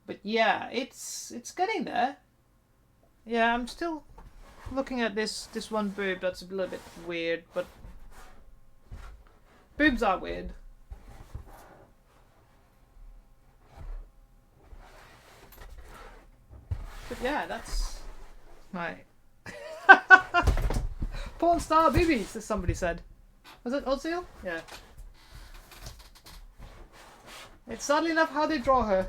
But yeah, it's getting there. Yeah, I'm still looking at this one boob that's a little bit weird, but boobs are weird. But yeah, that's right. Porn star boobies, as somebody said. Was it Ozil? Yeah. It's sadly enough how they draw her.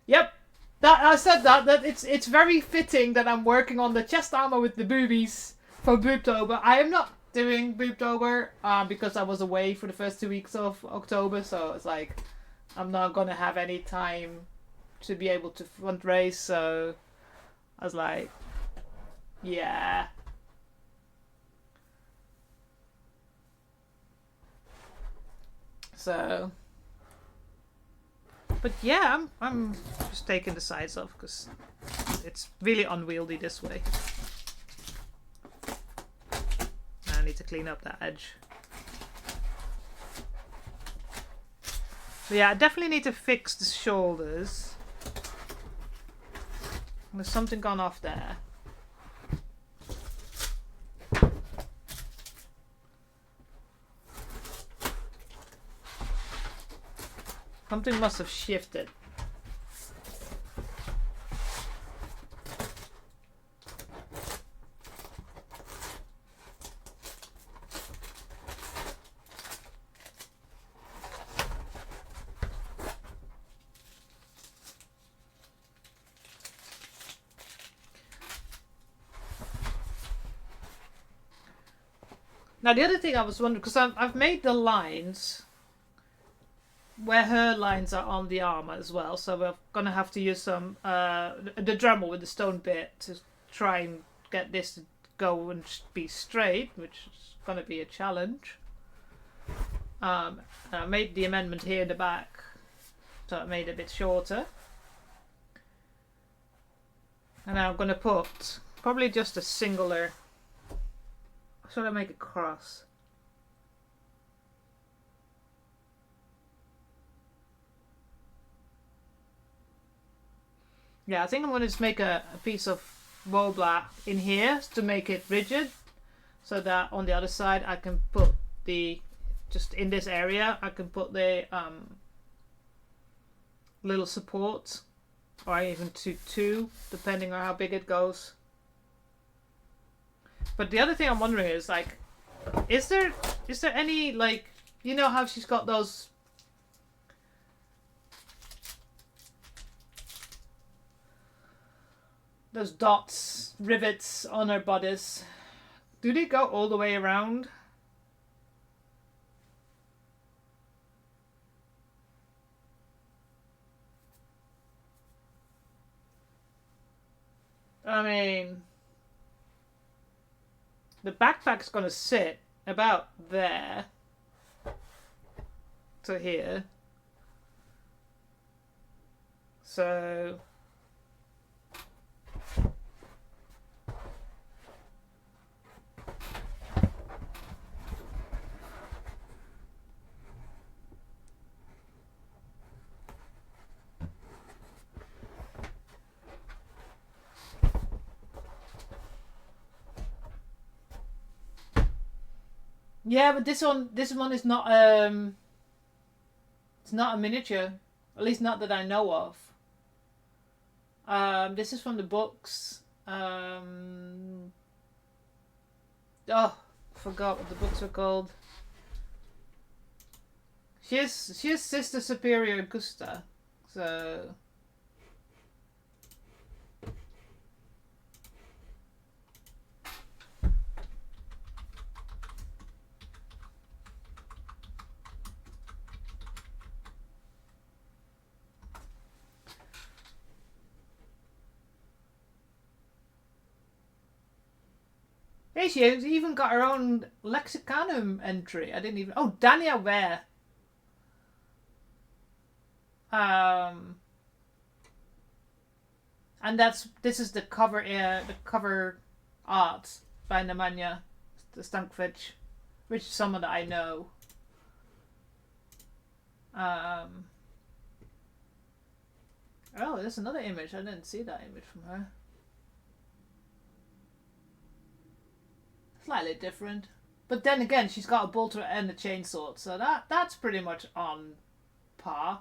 Yep. I said that it's very fitting that I'm working on the chest armor with the boobies for Boobtober. I am not doing Boobtober because I was away for the first 2 weeks of October, so it's like I'm not gonna have any time to be able to fundraise, so I was like, yeah. So, but yeah, I'm just taking the sides off because it's really unwieldy this way. I need to clean up that edge. But yeah, I definitely need to fix the shoulders. There's something gone off there. Something must have shifted. Now the other thing I was wondering, because I've made the lines where her lines are on the armor as well, so we're gonna have to use some the Dremel with the stone bit to try and get this to go and be straight, which is gonna be a challenge. I made the amendment here in the back, so I made it a bit shorter. And now I'm gonna put probably just a singular. Should I make it cross? Yeah, I think I'm going to just make a piece of wobbler in here to make it rigid, so that on the other side I can put the, just in this area, I can put the little support, or even two, depending on how big it goes. But the other thing I'm wondering is, like, is there any, like, you know how she's got those those dots, rivets on her bodice. Do they go all the way around? I mean, the backpack's gonna sit about there to here. So yeah, but this one is not it's not a miniature. At least not that I know of. This is from the books. Oh, forgot what the books were called. She is Sister Superior Gusta, so. Hey, she's even got her own Lexicanum entry. I didn't even. Oh, Dania Ware. And this is the cover art by Nemanja Stankovic, which is someone that I know. Oh, there's another image. I didn't see that image from her. Slightly different, but then again, she's got a bolter and a chainsaw, so that's pretty much on par.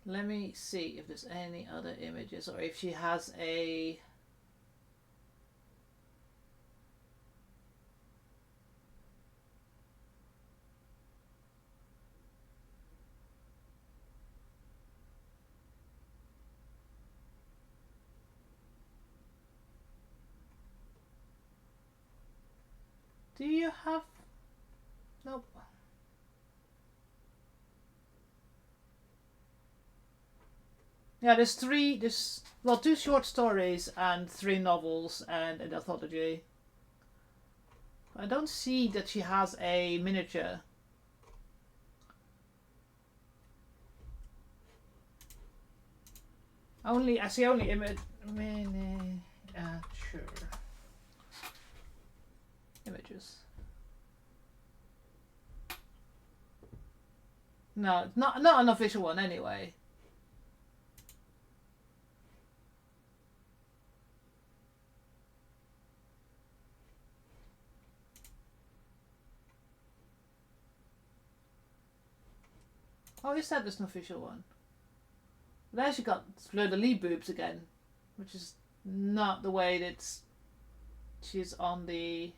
Let me see if there's any other images or if she has a. Do you have? Nope. Yeah, there's two short stories and 3 novels and an anthology. I don't see that she has a miniature. I see only image. Sure. Images. No, not an official one anyway. Oh, you said there's an official one. There she got Fleur de Lis boobs again, which is not the way that she's on the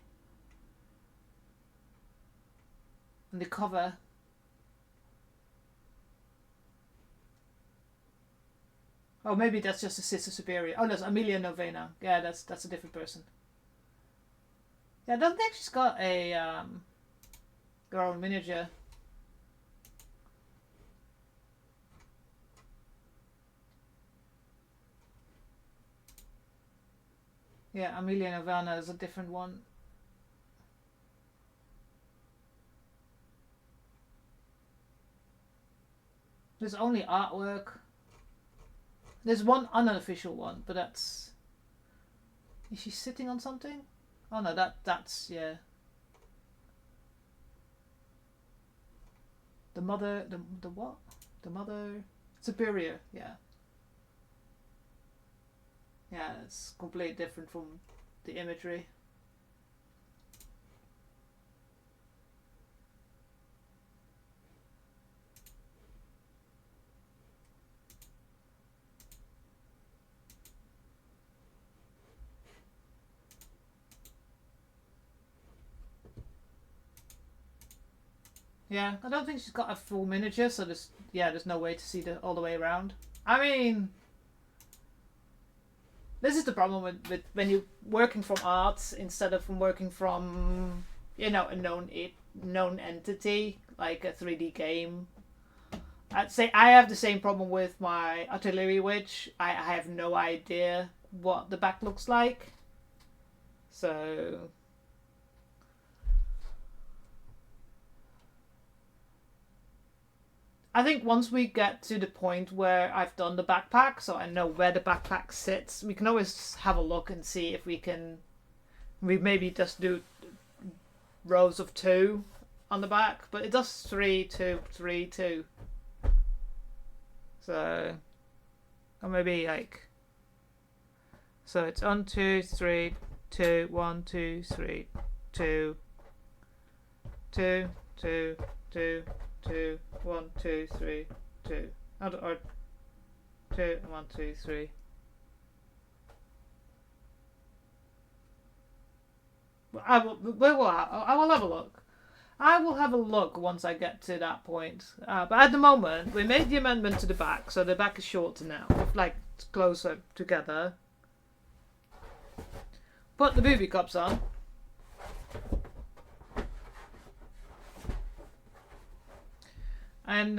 cover. Oh, maybe that's just a Sister Superior. Oh, that's Amelia Novena. Yeah, that's a different person. Yeah, I don't think she's got a her own miniature. Yeah, Amelia Novena is a different one. There's only artwork. There's one unofficial one, but that's. Is she sitting on something? Oh no, that's yeah. The mother, the what? The mother. Superior, yeah. Yeah, it's completely different from the imagery. Yeah, I don't think she's got a full miniature, so there's no way to see all the way around. I mean, this is the problem with when you're working from art instead of from working from a known entity like a 3D game. I'd say I have the same problem with my artillery witch. I have no idea what the back looks like, so. I think once we get to the point where I've done the backpack, so I know where the backpack sits, we can always have a look and see if we maybe just do rows of 2 on the back, but it does 3, 2, 3, 2. So, or maybe like, so it's 1, 2, 3, 2, 1, 2, 3, 2, 2, 2, 2. 2, 1, 2, 3, 2. Or 2, 1, 2, 3. I will have a look. I will have a look once I get to that point. But at the moment, we made the amendment to the back, so the back is shorter now. Like, it's closer together. Put the booby cups on. And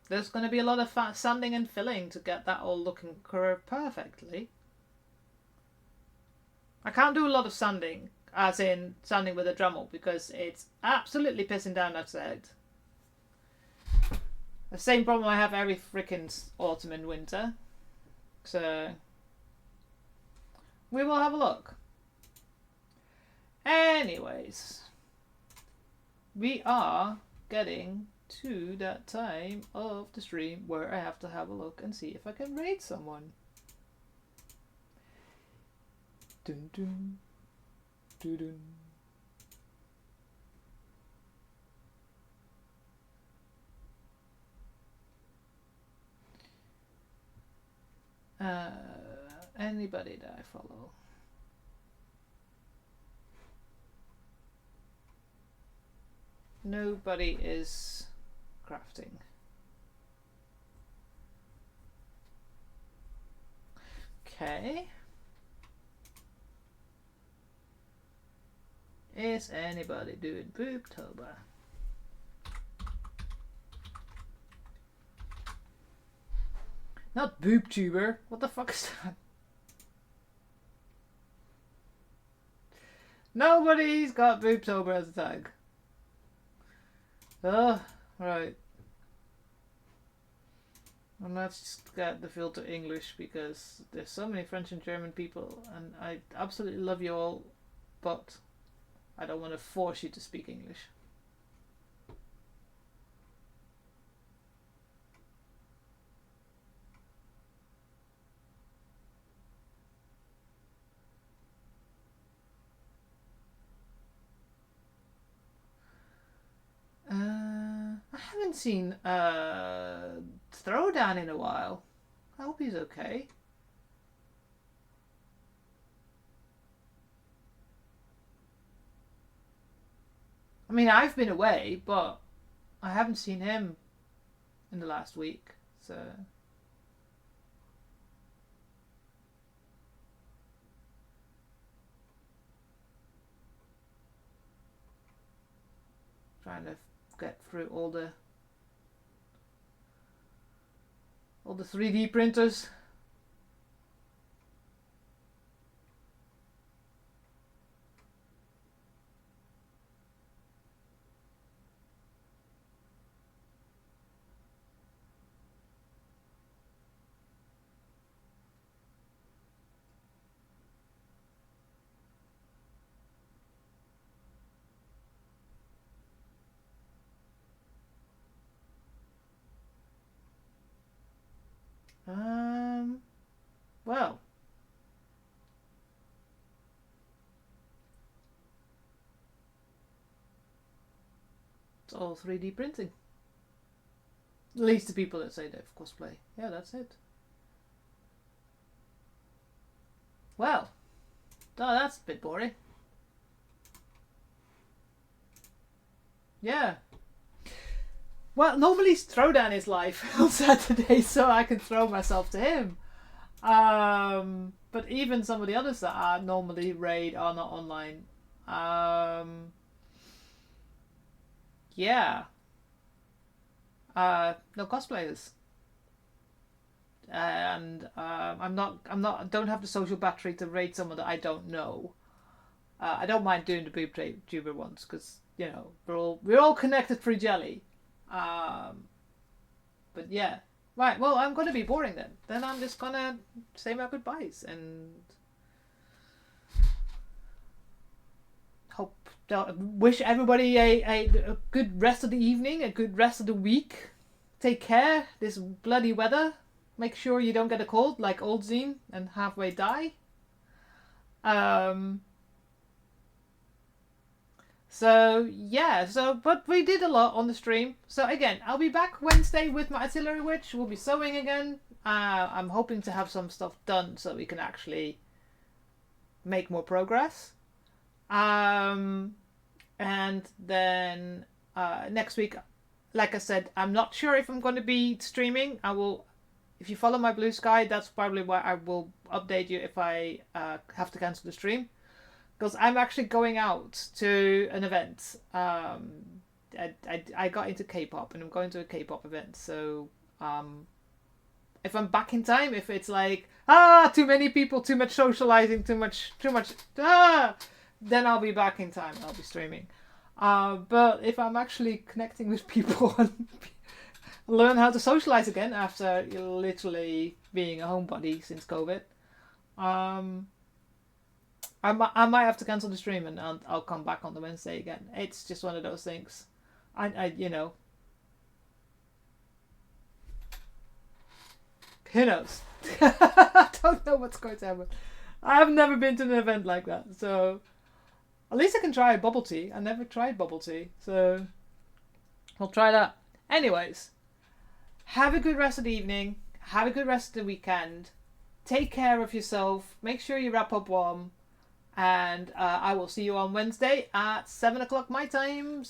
there's going to be a lot of sanding and filling to get that all looking perfectly. I can't do a lot of sanding, as in sanding with a Dremel, because it's absolutely pissing down outside. The same problem I have every freaking autumn and winter. So we will have a look. Anyways, we are getting to that time of the stream where I have to have a look and see if I can raid someone. Dun dun dun dun. Anybody that I follow. Nobody is crafting. Okay. Is anybody doing Boobtober? Not Boobtuber. What the fuck is that? Nobody's got Boobtober as a tag. Oh, right. I'm not just get the filter English because there's so many French and German people and I absolutely love you all, but I don't want to force you to speak English. I haven't seen Throwdown in a while. I hope he's okay. I mean, I've been away, but I haven't seen him in the last week, so... Trying to get through all the 3D printers. Well, it's all 3D printing. At least the people that say they've cosplay. Yeah, that's it. Well, that's a bit boring. Yeah. Well, normally Throwdown is live on Saturday, so I can throw myself to him. But even some of the others that are normally raid are not online. Yeah. No cosplayers. And don't have the social battery to raid someone that I don't know. I don't mind doing the boob tuber ones because we're all connected through jelly. But yeah, right. Well, I'm gonna be boring then. Then I'm just gonna say my goodbyes and wish everybody a good rest of the evening, a good rest of the week. Take care. This bloody weather. Make sure you don't get a cold like old Zine and halfway die. So yeah, but we did a lot on the stream. So again, I'll be back Wednesday with my artillery witch. We'll be sewing again. I'm hoping to have some stuff done so we can actually make more progress. And then next week, like I said, I'm not sure if I'm going to be streaming. I will, if you follow my Blue Sky, that's probably why I will update you if I have to cancel the stream. Because I'm actually going out to an event. I got into K-pop and I'm going to a K-pop event. So if I'm back in time, if it's like too many people, too much socializing, too much then I'll be back in time. I'll be streaming. But if I'm actually connecting with people and learn how to socialize again after literally being a homebody since COVID, I might have to cancel the stream and I'll come back on the Wednesday again. It's just one of those things. Who knows? I don't know what's going to happen. I have never been to an event like that, so at least I can try bubble tea. I never tried bubble tea, so I'll try that. Anyways, have a good rest of the evening. Have a good rest of the weekend. Take care of yourself. Make sure you wrap up warm. And I will see you on Wednesday at 7 o'clock my time.